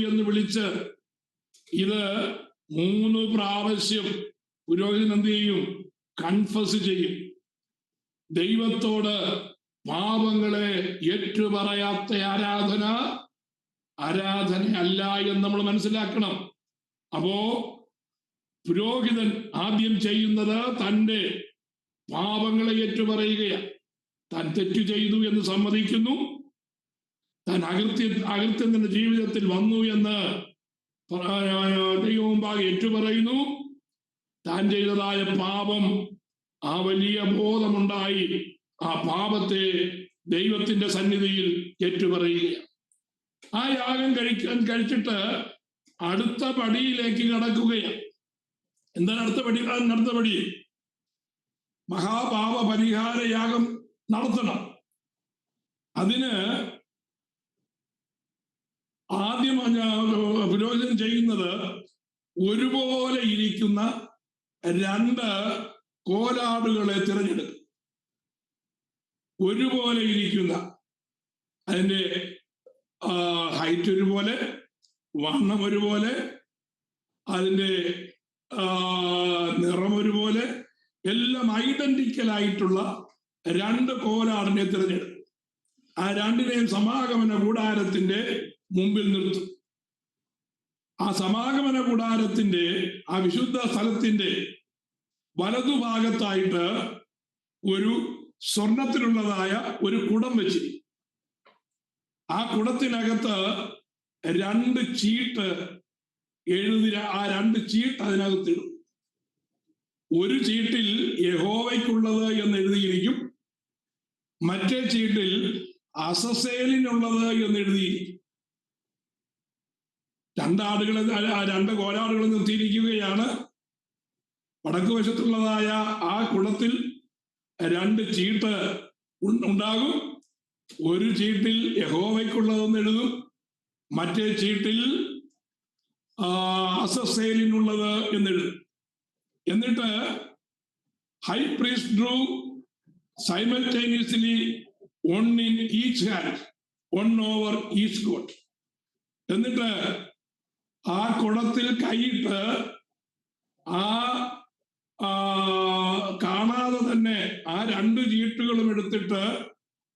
എന്ന് വിളിച്ച് ഇത് 3 പ്രാവശ്യം പുരോഹിതൻ എന്ത് ചെയ്യും? കൺഫസ് ചെയ്യും. ദൈവത്തോട് പാപങ്ങളെ ഏറ്റുപറയാത്ത ആരാധനയല്ല എന്ന് നമ്മൾ മനസ്സിലാക്കണം. അപ്പോ പുരോഹിതൻ ആദ്യം ചെയ്യുന്നത് തൻ്റെ പാപങ്ങളെ ഏറ്റുപറയുകയാണ്. താൻ തെറ്റു ചെയ്തു എന്ന് സമ്മതിക്കുന്നു. താൻ അകൃത്യം തന്റെ ജീവിതത്തിൽ വന്നു എന്ന് ദൈവമുമ്പാകെ ഏറ്റുപറയുന്നു. താൻ ചെയ്തതായ പാപം, ആ വലിയ ബോധമുണ്ടായി ആ പാപത്തെ ദൈവത്തിന്റെ സന്നിധിയിൽ ഏറ്റുപറയുകയാണ്. ആ യാഗം കഴിച്ചിട്ട് അടുത്ത പടിയിലേക്ക് കടക്കുകയാണ്. എന്താണ് അടുത്ത പടി? മഹാപാപ പരിഹാര യാഗം നടത്തണം. അതിന് ആദ്യം പുരോഹിതൻ ചെയ്യുന്നത് ഒരുപോലെ ഇരിക്കുന്ന 2 കോലാടുകളെ തിരഞ്ഞെടുക്കും. ഒരുപോലെ ഇരിക്കുന്ന, അതിൻ്റെ ഹൈറ്റ് ഒരുപോലെ, വണ്ണം ഒരുപോലെ, അതിൻ്റെ നിറം ഒരുപോലെ, എല്ലാം ഐഡന്റിക്കലായിട്ടുള്ള 2 കോലാടിനെ തിരഞ്ഞെടുക്കും. ആ 2നെയും സമാഗമന കൂടാരത്തിന്റെ മുമ്പിൽ നിർത്തും. ആ സമാഗമന കൂടാരത്തിന്റെ ആ വിശുദ്ധ സ്ഥലത്തിന്റെ വലതുഭാഗത്തായിട്ട് ഒരു സ്വർണത്തിലുള്ളതായ ഒരു കുടം വെച്ചിരിക്കും. ആ കുടത്തിനകത്ത് 2 ചീട്ട് എഴുതി, ആ 2 ചീട്ട് അതിനകത്തിടും. ഒരു ചീട്ടിൽ യഹോവയ്ക്കുള്ളത് എന്ന് എഴുതിയിരിക്കും, മറ്റേ ചീട്ടിൽ അസസേലിനുള്ളത് എന്ന് എഴുതിയിരിക്കും. 2 കോലാടുകൾ നിർത്തിയിരിക്കുകയാണ്. വടക്ക് വശത്തുള്ളതായ ആ കുടത്തിൽ 2 ചീട്ട് ഉണ്ടാകും. ഒരു ചീട്ടിൽ യഹോവയ്ക്കുള്ളതെന്ന് എഴുതും, മറ്റേ ചീട്ടിൽ അസസേലിനുള്ളത് എന്നെഴുതും. എന്നിട്ട് high priest Drew simultaneously one in each hand, one over each goat. എന്നിട്ട് ആ കുടത്തിൽ കൈയിട്ട് ആ കാണാതെ തന്നെ ആ 2 ചീട്ടുകളും എടുത്തിട്ട്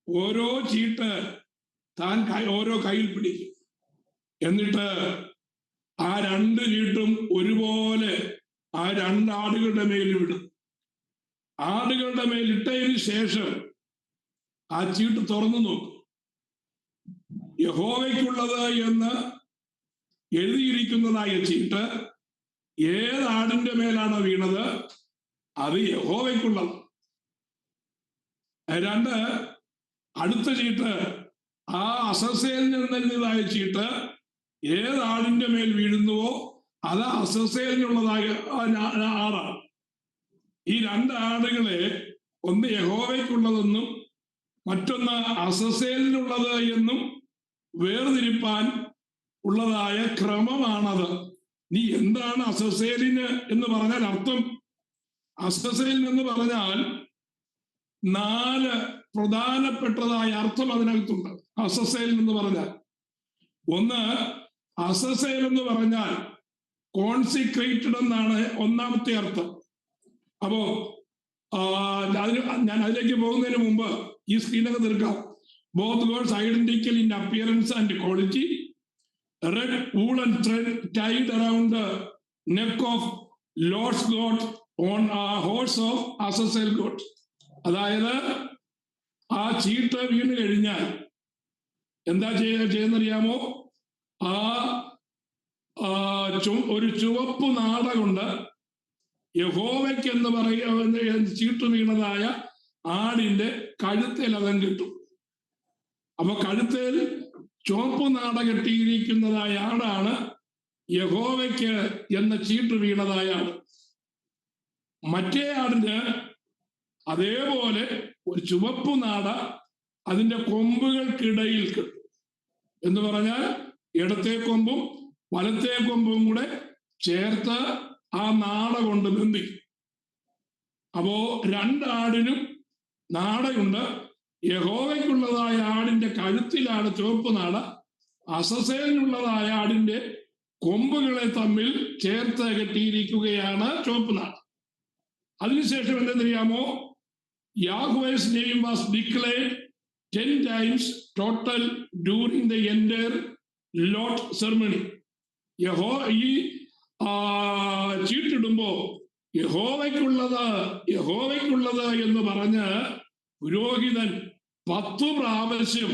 ഓരോ ചീട്ട് താൻ ഓരോ കയ്യിൽ പിടിക്കും. എന്നിട്ട് ആ 2 ചീട്ടും ഒരുപോലെ ആ 2 ആടുകളുടെ മേൽ വിടും. ആടുകളുടെ മേൽ ഇട്ടതിന് ശേഷം ആ ചീട്ട് തുറന്നു നോക്കും. യഹോവയ്ക്കുള്ളത് എന്ന് എഴുതിയിരിക്കുന്നതായ ചീട്ട് ഏത് ആടിന്റെ മേലാണ് വീണത് അത് യഹോവയ്ക്കുള്ളത്. 2 അടുത്ത ചീട്ട് ആ അസസേലിന് നൽകിയതായ ചീട്ട് ഏത് ആടിന്റെ മേൽ വീഴുന്നുവോ അത് അസസേലിനുള്ളതായ ആടാണ്. ഈ 2 ആടുകളെ ഒന്ന് യഹോവയ്ക്കുള്ളതെന്നും മറ്റൊന്ന് അസസേലിനുള്ളത് എന്നും വേർതിരിപ്പാൻ ഉള്ളതായ ക്രമമാണത്. നീ എന്താണ് അസസേലിന് എന്ന് പറഞ്ഞാൽ അർത്ഥം? അസസേലിൻ എന്ന് പറഞ്ഞാൽ 4 പ്രധാനപ്പെട്ടതായ അർത്ഥം അതിനകത്തുണ്ട്. അസസേൽ എന്ന് പറഞ്ഞാൽ, ഒന്ന്, അസസേൽ എന്ന് പറഞ്ഞാൽ കോൺസിക്രേറ്റഡ് എന്നാണ് ഒന്നാമത്തെ അർത്ഥം. അപ്പോ ഞാൻ അതിലേക്ക് പോകുന്നതിന് മുമ്പ് ഈ സ്ക്രീനൊക്കെ തീർക്കാം. Both gods identical in appearance and quality, red woolen thread tied around the neck of Lord's goat on a horse of Azazel goat. അതായത് ആ ചീട്ട് വീണ് കഴിഞ്ഞാൽ എന്താ ചെയ്യുന്നറിയാമോ? ആ ഒരു ചുവപ്പ് നാട കൊണ്ട് യഹോവയ്ക്ക് എന്ന് പറയുന്ന ചീട്ട് വീണതായ ആടിന്റെ കഴുത്തിൽ അതം കിട്ടും. അപ്പൊ കഴുത്തിൽ ചുവപ്പ് നാട കെട്ടിയിരിക്കുന്നതായ ആടാണ് യഹോവയ്ക്ക് എന്ന ചീട്ട് വീണതായ ആട്. മറ്റേ ആടിന് അതേപോലെ ഒരു ചുവപ്പ് നാട അതിന്റെ കൊമ്പുകൾക്കിടയിൽ കിട്ടും. എന്ന് പറഞ്ഞാൽ ഇടത്തെ കൊമ്പും വലത്തെ കൊമ്പും കൂടെ ചേർത്ത് ആ നാട കൊണ്ട് ബന്ധിക്കും. അപ്പോ 2 ആടിനും നാടയുണ്ട്. യഹോവയ്ക്കുള്ളതായ ആടിന്റെ കഴുത്തിലാണ് ചുവപ്പ് നാട, അസസേലിനുള്ളതായ ആടിന്റെ കൊമ്പുകളെ തമ്മിൽ ചേർത്ത് കെട്ടിയിരിക്കുകയാണ് ചുവപ്പ് നാട്. അതിനുശേഷം എന്തെന്നറിയാമോ? Yahweh's name was declared 10 times total during the entire lot ceremony. ഈ ചീട്ടിടുമ്പോ യഹോവയ്ക്കുള്ളത് എന്ന് പറഞ്ഞ് പുരോഹിതൻ 10 പ്രാവശ്യം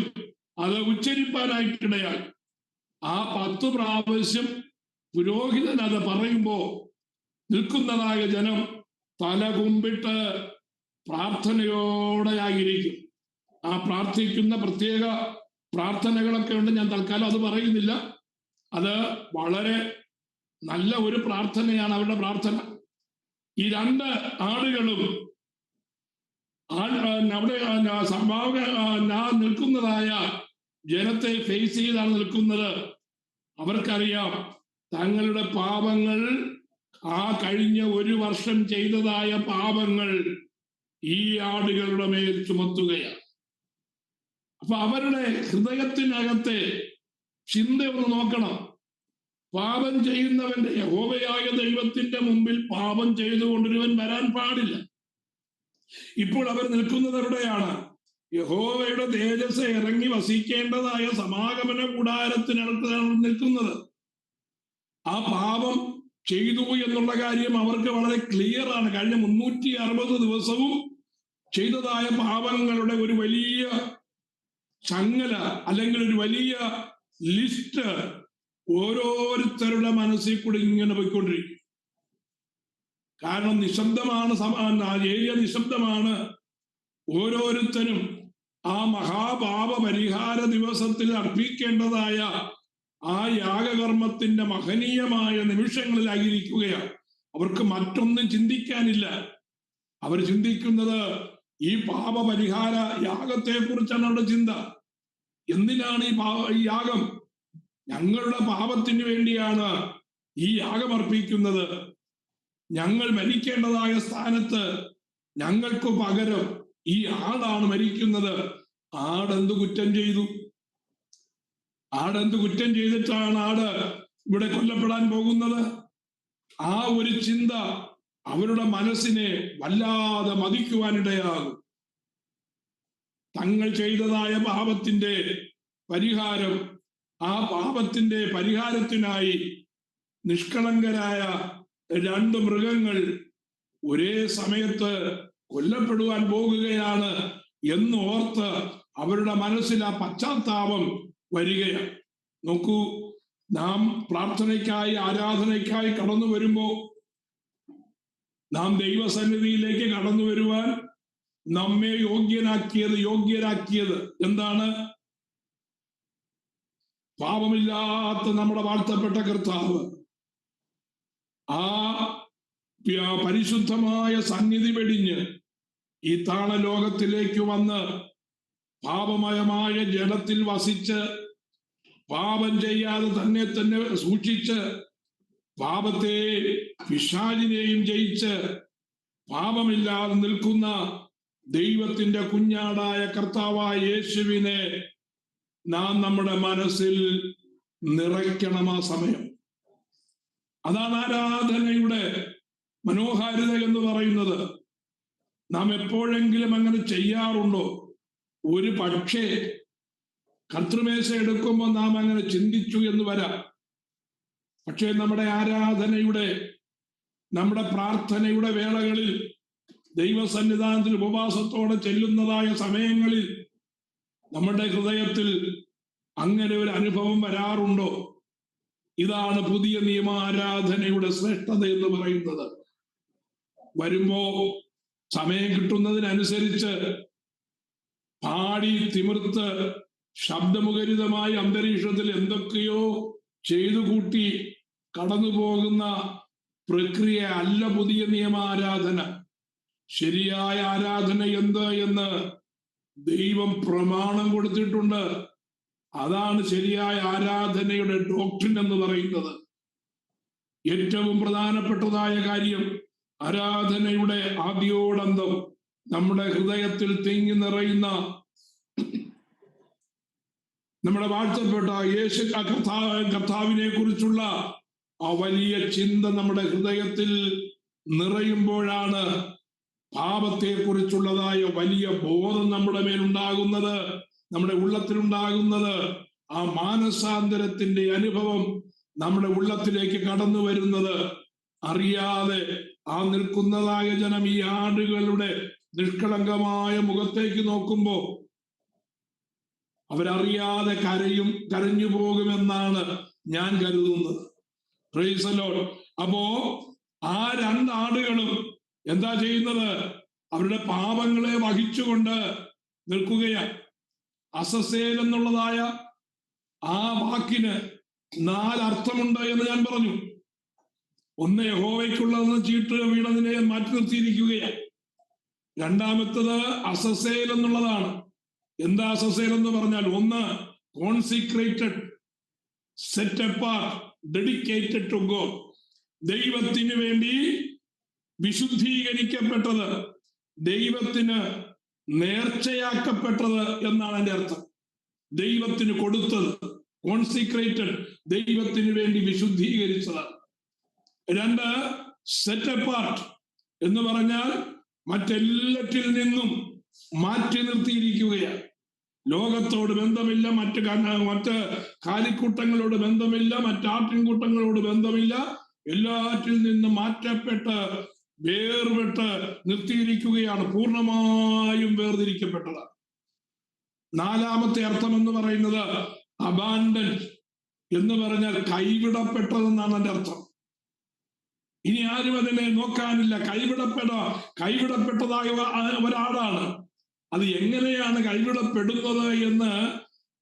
അത് ഉച്ചരിപ്പാനായിട്ടിടയായി. ആ 10 പ്രാവശ്യം പുരോഹിതൻ അത് പറയുമ്പോ നിൽക്കുന്നതായ ജനം തല കുമ്പിട്ട് പ്രാർത്ഥനയോടെ ആയിരിക്കും. ആ പ്രാർത്ഥിക്കുന്ന പ്രത്യേക പ്രാർത്ഥനകളൊക്കെ ഉണ്ട്. ഞാൻ തൽക്കാലം അത് പറയുന്നില്ല. അത് വളരെ നല്ല ഒരു പ്രാർത്ഥനയാണ് അവരുടെ പ്രാർത്ഥന. ഈ 2 ആടുകളും അവിടെ നിൽക്കുന്നതായ ജനത്തെ ഫേസ് ചെയ്താണ് നിൽക്കുന്നത്. അവർക്കറിയാം തങ്ങളുടെ പാപങ്ങൾ, ആ കഴിഞ്ഞ 1 വർഷം ചെയ്തതായ പാപങ്ങൾ ഈ ആടുകളുടെ മേൽ ചുമത്തുകയാണ്. അപ്പൊ അവരുടെ ഹൃദയത്തിനകത്തെ ചിന്ത ഒന്ന് നോക്കണം. പാപം ചെയ്യുന്നവന്റെ, യഹോവയായ ദൈവത്തിന്റെ മുമ്പിൽ പാപം ചെയ്തുകൊണ്ടൊരുവൻ വരാൻ പാടില്ല. ഇപ്പോൾ അവർ നിൽക്കുന്നത് എവിടെയാണ്? യഹോവയുടെ തേജസ് ഇറങ്ങി വസിക്കേണ്ടതായ സമാഗമന കൂടാരത്തിനടുത്താണ് നിൽക്കുന്നത്. ആ പാപം ചെയ്തു എന്നുള്ള കാര്യം അവർക്ക് വളരെ ക്ലിയർ ആണ്. കഴിഞ്ഞ 360 ദിവസവും ചെയ്തതായ പാപങ്ങളുടെ ഒരു വലിയ ചങ്ങല അല്ലെങ്കിൽ ഒരു വലിയ ലിസ്റ്റ് ഓരോരുത്തരുടെ മനസ്സിൽ കൂടി ഇങ്ങനെ പോയിക്കൊണ്ടിരിക്കും. കാരണം നിശബ്ദമാണ്, ഏരിയ നിശബ്ദമാണ്. ഓരോരുത്തരും ആ മഹാപാപ പരിഹാര ദിവസത്തിൽ അർപ്പിക്കേണ്ടതായ ആ യാഗകർമ്മത്തിന്റെ മഹനീയമായ നിമിഷങ്ങളിലായിരിക്കുകയാണ്. അവർക്ക് മറ്റൊന്നും ചിന്തിക്കാനില്ല. അവർ ചിന്തിക്കുന്നത് ഈ പാപപരിഹാര യാഗത്തെ കുറിച്ചാണ് അവരുടെ ചിന്ത. എന്തിനാണ് ഈ യാഗം? ഞങ്ങളുടെ പാപത്തിന് വേണ്ടിയാണ് ഈ യാഗം അർപ്പിക്കുന്നത്. ഞങ്ങൾ മരിക്കേണ്ടതായ സ്ഥാനത്ത് ഞങ്ങൾക്ക് പകരം ഈ ആടാണ് മരിക്കുന്നത്. ആടെന്ത് കുറ്റം ചെയ്തു? ആടെന്ത് കുറ്റം ചെയ്തിട്ടാണ് ആട് ഇവിടെ കൊല്ലപ്പെടാൻ പോകുന്നത്? ആ ഒരു ചിന്ത അവരുടെ മനസ്സിനെ വല്ലാതെ മതിക്കുവാനിടയാകും. തങ്ങൾ ചെയ്തതായ പാപത്തിന്റെ പരിഹാരം, ആ പാപത്തിന്റെ പരിഹാരത്തിനായി നിഷ്കളങ്കരായ 2 മൃഗങ്ങൾ ഒരേ സമയത്ത് കൊല്ലപ്പെടുവാൻ പോകുകയാണ് എന്ന് ഓർത്ത് അവരുടെ മനസ്സിൽ ആ പശ്ചാത്താപം വരികയാണ്. നോക്കൂ, നാം പ്രാർത്ഥനയ്ക്കായി, ആരാധനയ്ക്കായി കടന്നു വരുമ്പോ, നാം ദൈവസന്നിധിയിലേക്ക് കടന്നു വരുവാൻ നമ്മെ യോഗ്യരാക്കിയത് എന്താണ്? പാപമില്ലാത്ത നമ്മുടെ വാഴ്ത്തപ്പെട്ട കർത്താവ് ആ പരിശുദ്ധമായ സന്നിധി വെടിഞ്ഞ് ഈ താണലോകത്തിലേക്ക് വന്ന് പാപമയമായ ജഡത്തിൽ വസിച്ച് പാപം ചെയ്യാതെ തന്നെ സൂക്ഷിച്ച് പാപത്തെ പിശാചിനെയും ജയിച്ച് പാപമില്ലാതെ നിൽക്കുന്ന ദൈവത്തിന്റെ കുഞ്ഞാടായ കർത്താവായ യേശുവിനെ നാം നമ്മുടെ മനസ്സിൽ നിറയ്ക്കണം. ആ സമയം അതാണ് ആരാധനയുടെ മനോഹാരിത എന്ന് പറയുന്നത്. നാം എപ്പോഴെങ്കിലും അങ്ങനെ ചെയ്യാറുണ്ടോ? ഒരു പക്ഷേ കർത്തൃമേശ എടുക്കുമ്പോൾ നാം അങ്ങനെ ചിന്തിച്ചു എന്ന് വരാം. പക്ഷേ നമ്മുടെ ആരാധനയുടെ, നമ്മുടെ പ്രാർത്ഥനയുടെ വേളകളിൽ, ദൈവസന്നിധാനത്തിൽ ഉപവാസത്തോടെ ചെല്ലുന്നതായ സമയങ്ങളിൽ നമ്മുടെ ഹൃദയത്തിൽ അങ്ങനെ ഒരു അനുഭവം വരാറുണ്ടോ? ഇതാണ് പുതിയ നിയമ ആരാധനയുടെ ശ്രേഷ്ഠത എന്ന് പറയുന്നത്. വരുമ്പോ സമയം കിട്ടുന്നതിനനുസരിച്ച് പാടി തിമിർത്ത് ശബ്ദമുഖരിതമായി അന്തരീക്ഷത്തിൽ എന്തൊക്കെയോ ചെയ്തു കൂട്ടി കടന്നു പോകുന്ന പ്രക്രിയ അല്ല പുതിയ നിയമ ആരാധന. ശരിയായ ആരാധന എന്ത് എന്ന് ദൈവം പ്രമാണം കൊടുത്തിട്ടുണ്ട്. അതാണ് ശരിയായ ആരാധനയുടെ ഡോക്ട്രിൻ എന്ന് പറയുന്നത്. ഏറ്റവും പ്രധാനപ്പെട്ടതായ കാര്യം, ആരാധനയുടെ ആദ്യോടന്തം നമ്മുടെ ഹൃദയത്തിൽ തിങ്ങി നിറയുന്ന നമ്മുടെ വാഴ്ത്തപ്പെട്ട യേശു കർത്താവിനെ കുറിച്ചുള്ള ആ വലിയ ചിന്ത നമ്മുടെ ഹൃദയത്തിൽ നിറയുമ്പോഴാണ് പാപത്തെ കുറിച്ചുള്ളതായ വലിയ ബോധം നമ്മുടെ മേലുണ്ടാകുന്നത്, നമ്മുടെ ഉള്ളത്തിലുണ്ടാകുന്നത്. ആ മാനസാന്തരത്തിന്റെ അനുഭവം നമ്മുടെ ഉള്ളത്തിലേക്ക് കടന്നു വരുന്നത്. അറിയാതെ ആ നിൽക്കുന്നതായ ജനം ഈ ആടുകളുടെ നിഷ്കളങ്കമായ മുഖത്തേക്ക് നോക്കുമ്പോ അവരറിയാതെ കരഞ്ഞു പോകുമെന്നാണ് ഞാൻ കരുതുന്നത്. Praise the Lord. അപ്പോ ആ രണ്ടാടുകളും എന്താ ചെയ്യുന്നത്? അവരുടെ പാപങ്ങളെ വഹിച്ചുകൊണ്ട് നിൽക്കുകയാണ്. അസസേൽ എന്നുള്ളതായ ആ വാക്കിന് 4 അർത്ഥമുണ്ട് എന്ന് ഞാൻ പറഞ്ഞു. ഒന്ന്, യഹോവയ്ക്കുള്ളതെന്ന് ചീട്ട് വീണതിനെ മാറ്റി നിർത്തിയിരിക്കുകയാണ്. രണ്ടാമത്തത് അസസേൽ എന്നുള്ളതാണ്. എന്താ അസസേൽ എന്ന് പറഞ്ഞാൽ? ഒന്ന്, consecrated, set apart, dedicated to God. ദൈവത്തിന് വേണ്ടി വിശുദ്ധീകരിക്കപ്പെട്ടത്, ദൈവത്തിന് നേർച്ചയാക്കപ്പെട്ടത് എന്നാണ് അതിന്റെ അർത്ഥം. ദൈവത്തിന് കൊടുത്തത്, കോൺസിക്രേറ്റഡ്, ദൈവത്തിന് വേണ്ടി വിശുദ്ധീകരിച്ചത്. 2, സെറ്റ് അപ്പാർട്ട് എന്ന് പറഞ്ഞാൽ മറ്റെല്ലാറ്റിൽ നിന്നും മാറ്റി നിർത്തിയിരിക്കുകയാണ്. ലോകത്തോട് ബന്ധമില്ല, മറ്റ് കാലിക്കൂട്ടങ്ങളോട് ബന്ധമില്ല, മറ്റാട്ടിൻകൂട്ടങ്ങളോട് ബന്ധമില്ല. എല്ലാറ്റിൽ നിന്നും മാറ്റപ്പെട്ട് വേർപെട്ട് നിർത്തിയിരിക്കുകയാണ്. പൂർണ്ണമായും വേർതിരിക്കപ്പെട്ടതാണ്. 4-ാമത്തെ അർത്ഥം എന്ന് പറയുന്നത് അബാൻഡന്റ് എന്ന് പറഞ്ഞാൽ കൈവിടപ്പെട്ടതെന്നാണ് അതിന്റെ അർത്ഥം. ഇനി ആരും അതിനെ നോക്കാനില്ല. കൈവിടപ്പെട്ടതായ ഒരാളാണ്. അത് എങ്ങനെയാണ് കൈവിടപ്പെടുന്നത് എന്ന്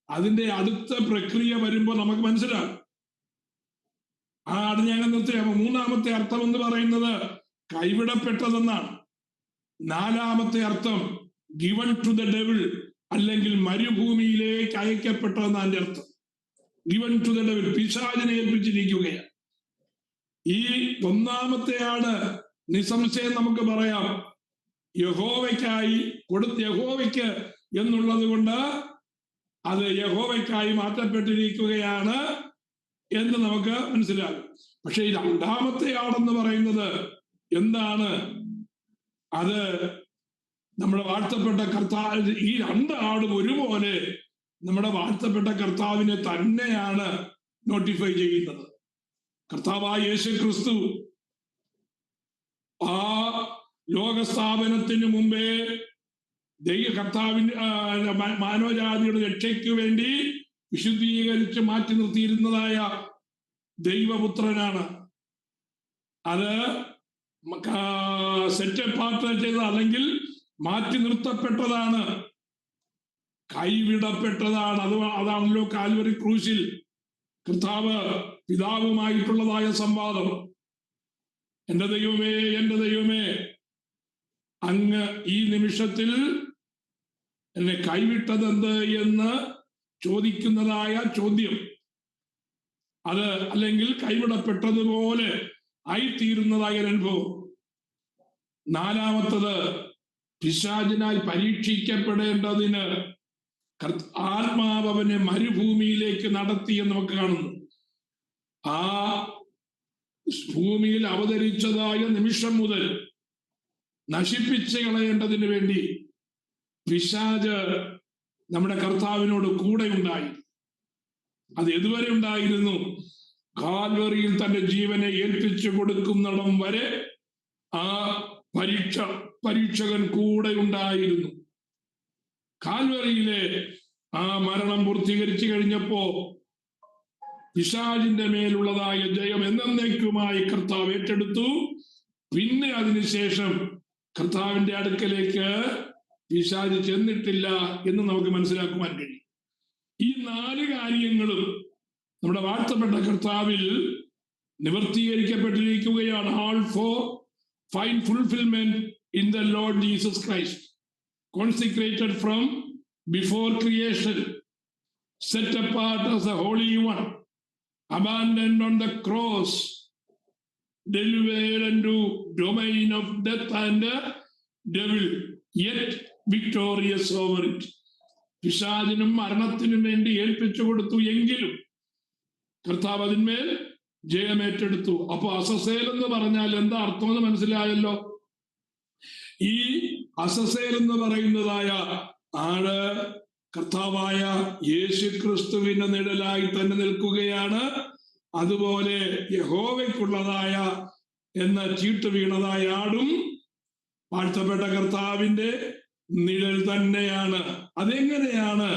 അതിന്റെ അടുത്ത പ്രക്രിയ വരുമ്പോൾ നമുക്ക് മനസ്സിലാകും. ആ അത് ഞങ്ങൾ നിർത്തിയാൽ 3-ാമത്തെ അർത്ഥം എന്ന് പറയുന്നത് കൈവിടപ്പെട്ടതെന്നാണ്. 4-ാമത്തെ അർത്ഥം ഗിവൺ ടു ദ ഡെവിൾ, അല്ലെങ്കിൽ മരുഭൂമിയിലേക്ക് അയക്കപ്പെട്ടതെന്നാണ് അതിന്റെ അർത്ഥം. ഗിവൺ ടു ദ ഡെവിൾ, പിശാചിനെ ഏൽപ്പിച്ചിരിക്കുകയാണ്. ഈ 1-ാമത്തെ ആട് നിസ്സംശയം നമുക്ക് പറയാം യഹോവയ്ക്ക് എന്നുള്ളത് കൊണ്ട് അത് യഹോവയ്ക്കായി മാറ്റപ്പെട്ടിരിക്കുകയാണ് എന്ന് നമുക്ക് മനസ്സിലാകും. പക്ഷെ ഈ 2-ാമത്തെ ആടെന്ന് പറയുന്നത് എന്താണ്? അത് നമ്മുടെ വാഴ്ത്തപ്പെട്ട കർത്താവ്, ഈ 2 ആടും ഒരുപോലെ നമ്മുടെ വാഴ്ത്തപ്പെട്ട കർത്താവിനെ തന്നെയാണ് നോട്ടിഫൈ ചെയ്യുന്നത്. കർത്താവായ യേശു ക്രിസ്തു ആ ലോകസ്ഥാപനത്തിന് മുമ്പേ കർത്താവിന്റെ മാനവജാതിയുടെ രക്ഷയ്ക്ക് വേണ്ടി വിശുദ്ധീകരിച്ച് മാറ്റി നിർത്തിയിരുന്നതായ ദൈവപുത്രനാണ്. അത് സെറ്റ് അപ്പാർട്ട് ചെയ്തത്, അല്ലെങ്കിൽ മാറ്റി നിർത്തപ്പെട്ടതാണ്, കൈവിടപ്പെട്ടതാണ്. അതാണല്ലോ കാൽവരി ക്രൂശിൽ കർത്താവ് പിതാവുമായിട്ടുള്ളതായ സംവാദം. എന്റെ ദൈവമേ, എന്റെ ദൈവമേ, അങ്ങ് ഈ നിമിഷത്തിൽ എന്നെ കൈവിട്ടതെന്ത് എന്ന് ചോദിക്കുന്നതായ ചോദ്യം, അത് അല്ലെങ്കിൽ കൈവിടപ്പെട്ടതുപോലെ ആയിത്തീരുന്നതായ അനുഭവം. 4-ാമത്തത് പിശാചിനാൽ പരീക്ഷിക്കപ്പെടേണ്ടതിന് ആത്മാവ് അവനെ മരുഭൂമിയിലേക്ക് നടത്തിയെന്ന് നമുക്ക് കാണുന്നു. ആ ഭൂമിയിൽ അവതരിച്ചതായ നിമിഷം മുതൽ നശിപ്പിച്ച് കളയേണ്ടതിന് വേണ്ടി പിശാച് നമ്മുടെ കർത്താവിനോട് കൂടെ ഉണ്ടായി. അത് എതുവരെ ഉണ്ടായിരുന്നു? കാൽവറിയിൽ തന്റെ ജീവനെ ഏൽപ്പിച്ചു കൊടുക്കുന്നിടം വരെ ആ പരീക്ഷകൻ കൂടെ ഉണ്ടായിരുന്നു. കാൽവറിയിലെ ആ മരണം പൂർത്തീകരിച്ചു കഴിഞ്ഞപ്പോ പിശാചിന്റെ മേലുള്ളതായ ജയം എന്നേക്കുമായി കർത്താവ് ഏറ്റെടുത്തു. പിന്നെ അതിനുശേഷം കർത്താവിന്റെ അടുക്കലേക്ക് പിശാച് ചെന്നിട്ടില്ല എന്ന് നമുക്ക് മനസ്സിലാക്കുവാൻ കഴിയും. ഈ 4 കാര്യങ്ങളും നമ്മുടെ വാഴ്ത്തപ്പെട്ട കർത്താവിൽ നിവർത്തീകരിക്കപ്പെട്ടിരിക്കുകയാണ്. All for find fulfillment in the Lord Jesus Christ, consecrated from before creation, set apart as a holy one, abandoned on the cross, delivered into domain of death and devil, yet victorious over it. പിശാചിനും മരണത്തിനും വേണ്ടി ഏൽപ്പിച്ചു കൊടുത്തു. എങ്കിലും കർത്താവ് അതിന്മേൽ ജയമേറ്റെടുത്തു. അപ്പൊ Azazel എന്ന് പറഞ്ഞാൽ എന്താ അർത്ഥം എന്ന് മനസ്സിലായല്ലോ. ഈ അസസേൽ എന്ന് പറയുന്നതായ ആള് കർത്താവായ യേശുക്രിസ്തുവിന്റെ നിഴലായി തന്നെ നിൽക്കുകയാണ്. അതുപോലെ യഹോവയ്ക്കുള്ളതായ എന്ന ചീട്ട് വീണതായ ആടും വാഴ്ത്തപ്പെട്ട കർത്താവിന്റെ നിഴൽ തന്നെയാണ്. അതെങ്ങനെയാണ്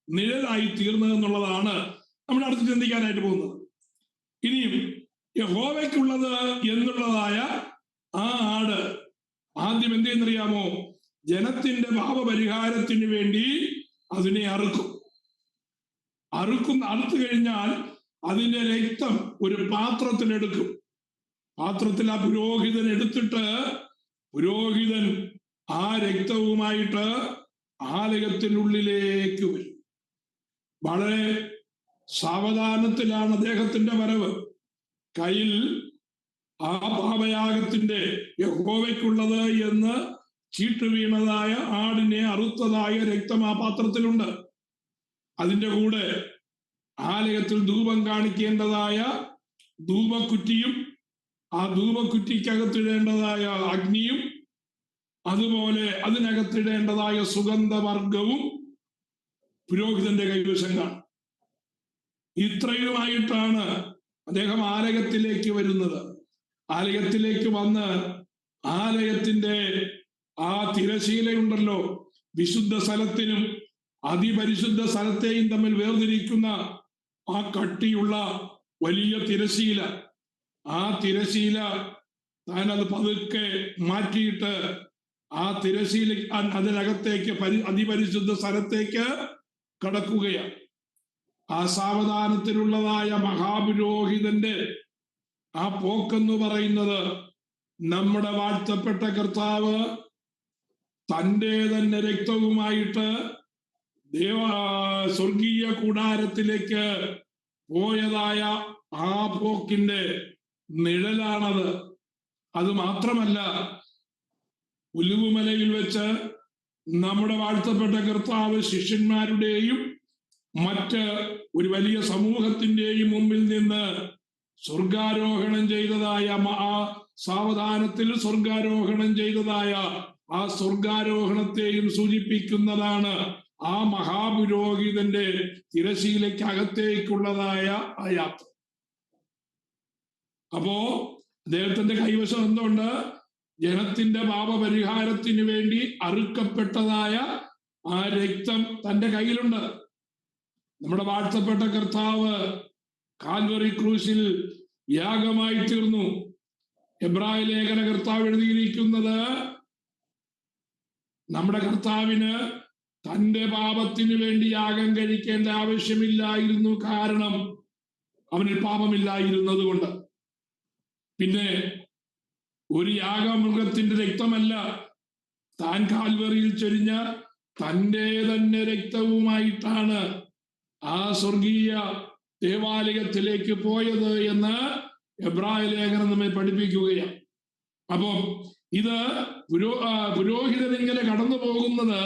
നിഴലായി തീർന്നത് എന്നുള്ളതാണ് നമ്മൾ അടുത്ത് ചിന്തിക്കാനായിട്ട് പോകുന്നത്. ഇനിയും യഹോവയ്ക്കുള്ളത് എന്നുള്ളതായ ആ ആട് ആദ്യം എന്ത് ചെയ്യുന്നറിയാമോ? ജനത്തിന്റെ പാപപരിഹാരത്തിന് വേണ്ടി അതിനെ അറുത്തു കഴിഞ്ഞാൽ അതിന്റെ രക്തം ഒരു പാത്രത്തിലെടുക്കും. പാത്രത്തിൽ ആ പുരോഹിതൻ എടുത്തിട്ട് പുരോഹിതൻ ആ രക്തവുമായിട്ട് ആലയത്തിനുള്ളിലേക്ക് വരും. വളരെ സാവധാനത്തിലാണ് അദ്ദേഹത്തിന്റെ വരവ്. കയ്യിൽ ആ പാപയാഗത്തിന്റെ യഹോവയ്ക്കുള്ളത് എന്ന് ചീട്ട് വീണതായ ആടിനെ അറുത്തതായ രക്തം ആ പാത്രത്തിലുണ്ട്. അതിന്റെ കൂടെ ആലയത്തിൽ ധൂപം കാണിക്കേണ്ടതായ ധൂപക്കുറ്റിയും ആ ധൂപക്കുറ്റിക്കകത്തിടേണ്ടതായ അഗ്നിയും അതുപോലെ അതിനകത്തിടേണ്ടതായ സുഗന്ധവർഗവും പുരോഹിതന്റെ കൈവശം കാണും. ഇത്രയുമായിട്ടാണ് അദ്ദേഹം ആലയത്തിലേക്ക് വരുന്നത്. ആലയത്തിലേക്ക് വന്ന് ആലയത്തിന്റെ ആ തിരശീലയുണ്ടല്ലോ, വിശുദ്ധ സ്ഥലത്തിനും അതിപരിശുദ്ധ സ്ഥലത്തെയും തമ്മിൽ വേർതിരിക്കുന്ന ആ കട്ടിയുള്ള വലിയ തിരശീല, ആ തിരശീല താൻ അത് പതുക്കെ മാറ്റിയിട്ട് ആ തിരശീല അതിനകത്തേക്ക് അതിപരിശുദ്ധ സ്ഥലത്തേക്ക് കടക്കുകയാണ്. ആ സാവധാനത്തിലുള്ളതായ മഹാപുരോഹിതന്റെ ആ പോക്കെന്ന് പറയുന്നത് നമ്മുടെ വാഴ്ത്തപ്പെട്ട കർത്താവ് തൻ്റെ തന്നെ രക്തവുമായിട്ട് സ്വർഗീയ കൂടാരത്തിലേക്ക് പോയതായ ആ പോക്കിന്റെ നിഴലാണത്. അത് മാത്രമല്ല, ഉലുവുമലയിൽ വെച്ച് നമ്മുടെ വാഴ്ത്തപ്പെട്ട കർത്താവ് ശിഷ്യന്മാരുടെയും മറ്റ് ഒരു വലിയ സമൂഹത്തിന്റെയും മുമ്പിൽ നിന്ന് സ്വർഗാരോഹണം ചെയ്തതായ ആ സാവധാനത്തിൽ സ്വർഗാരോഹണം ചെയ്തതായ ആ സ്വർഗാരോഹണത്തെയും സൂചിപ്പിക്കുന്നതാണ് ആ മഹാപുരോഹിതന്റെ തിരശീലയ്ക്കകത്തേക്കുള്ളതായ ആ യാത്ര. അപ്പോ അദ്ദേഹത്തിന്റെ കൈവശം എന്തുണ്ട്? ജനത്തിന്റെ പാപപരിഹാരത്തിന് വേണ്ടി അറുക്കപ്പെട്ടതായ ആ രക്തം തന്റെ കയ്യിലുണ്ട്. നമ്മുടെ വാഴ്ത്തപ്പെട്ട കർത്താവ് കാൽവറി ക്രൂശിൽ യാഗമായി തീർന്നു. എബ്രായ ലേഖന കർത്താവ് എഴുതിയിരിക്കുന്നത് നമ്മുടെ കർത്താവിന് തന്റെ പാപത്തിന് വേണ്ടി യാഗം കഴിക്കേണ്ട ആവശ്യമില്ലായിരുന്നു. കാരണം അവനിൽ പാപമില്ലായിരുന്നത് കൊണ്ട്. പിന്നെ ഒരു യാഗമൃഗത്തിന്റെ രക്തമല്ല, താൻ കാൽവറിയിൽ ചൊരിഞ്ഞ തൻ്റെ തന്നെ രക്തവുമായിട്ടാണ് ആ സ്വർഗീയ ദേവാലയത്തിലേക്ക് പോയത് എന്ന് എബ്രായ ലേഖനം നമ്മെ പഠിപ്പിക്കുകയാണ്. അപ്പം ഇത് പുരോഹിതൻ ഇങ്ങനെ കടന്നു പോകുന്നത്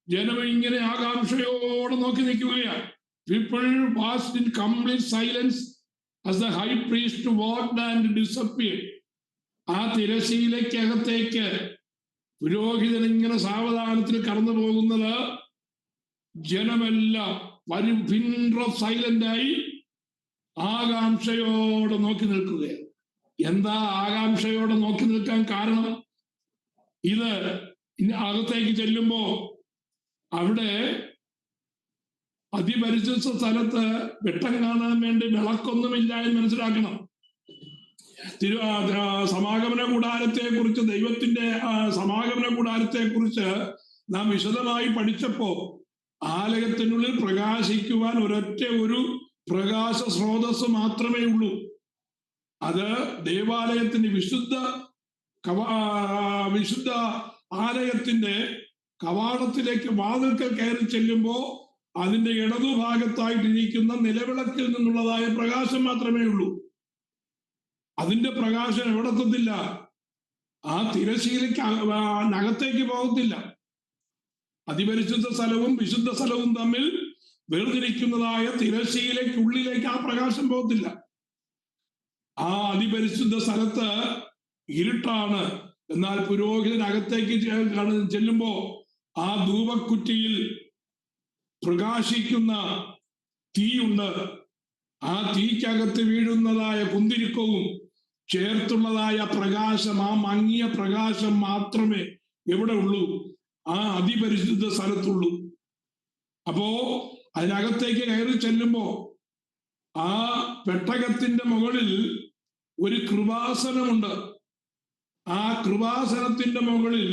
ജനം ഇങ്ങനെ ആകാംക്ഷയോടെ നോക്കി നിൽക്കുകയാണ്. People watched in complete silence as the high priest walked and disappeared. ആ തിരശീലയ്ക്കകത്തേക്ക് പുരോഹിതൻ ഇങ്ങനെ സാവധാനത്തിൽ കടന്നു പോകുന്നത് ജനമെല്ലാം സൈലന്റായി ആകാംക്ഷയോടെ നോക്കി നിൽക്കുകയാണ്. എന്താ ആകാംക്ഷയോടെ നോക്കി നിൽക്കാൻ കാരണം? ഇത് അകത്തേക്ക് ചെല്ലുമ്പോ അവിടെ അതിപരിശുദ്ധ സ്ഥലത്ത് വെട്ടം കാണാൻ വേണ്ടി വിളക്കൊന്നുമില്ല എന്ന് മനസ്സിലാക്കണം. സമാഗമന കൂടാരത്തെ കുറിച്ച്, ദൈവത്തിന്റെ സമാഗമന കൂടാരത്തെ കുറിച്ച് നാം വിശദമായി പഠിച്ചപ്പോ ആലയത്തിനുള്ളിൽ പ്രകാശിക്കുവാൻ ഒരു പ്രകാശ സ്രോതസ് മാത്രമേ ഉള്ളൂ. അത് ദേവാലയത്തിന്റെ വിശുദ്ധ ആലയത്തിന്റെ കവാടത്തിലേക്ക് വാതിൽക്കൽ കയറി ചെല്ലുമ്പോ അതിന്റെ ഇടതുഭാഗത്തായിട്ടിരിക്കുന്ന നിലവിളക്കിൽ നിന്നുള്ളതായ പ്രകാശം മാത്രമേ ഉള്ളൂ. അതിന്റെ പ്രകാശം എവിടെത്തത്തില്ല, ആ തിരശീലയ്ക്ക് അകത്തേക്ക് പോകത്തില്ല. അതിപരിശുദ്ധ സ്ഥലവും വിശുദ്ധ സ്ഥലവും തമ്മിൽ വേർതിരിക്കുന്നതായ തിരശ്ശീലയ്ക്കുള്ളിലേക്ക് ആ പ്രകാശം പോകത്തില്ല. ആ അതിപരിശുദ്ധ സ്ഥലത്ത് ഇരുട്ടാണ്. എന്നാൽ പുരോഹിതനകത്തേക്ക് ചെല്ലുമ്പോ ആ ധൂപക്കുറ്റിയിൽ പ്രകാശിക്കുന്ന തീയുണ്ട്. ആ തീക്കകത്ത് വീഴുന്നതായ കുന്തിരിക്കവും ചേർത്തുള്ളതായ പ്രകാശം, ആ മങ്ങിയ പ്രകാശം മാത്രമേ എവിടെ ഉള്ളൂ? ആ അതിപരിശുദ്ധ സ്ഥലത്തുള്ളൂ. അപ്പോ അതിനകത്തേക്ക് കയറി ചെല്ലുമ്പോ ആ പെട്ടകത്തിന്റെ മുകളിൽ ഒരു കൃപാസനമുണ്ട്. ആ കൃപാസനത്തിന്റെ മുകളിൽ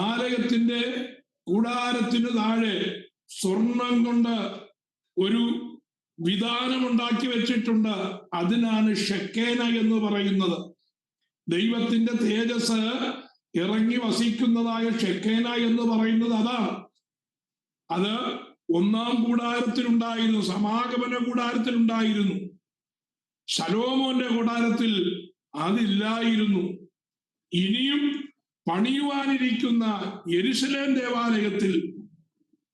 ആലയത്തിന്റെ കൂടാരത്തിന് താഴെ സ്വർണം കൊണ്ട് ഒരു വിധാനമുണ്ടാക്കി വെച്ചിട്ടുണ്ട്. അതിനാണ് ഷെക്കേന എന്ന് പറയുന്നത്. ദൈവത്തിന്റെ തേജസ് ഇറങ്ങി വസിക്കുന്നതായ ഷെക്കേന എന്ന് പറയുന്നത് അതാണ്. അത് ഒന്നാം കൂടാരത്തിലുണ്ടായിരുന്നു, സമാഗമന കൂടാരത്തിലുണ്ടായിരുന്നു. ശലോമോന്റെ കൂടാരത്തിൽ അതില്ലായിരുന്നു. ഇനിയും പണിയുവാനിരിക്കുന്ന യെരുശലേം ദേവാലയത്തിൽ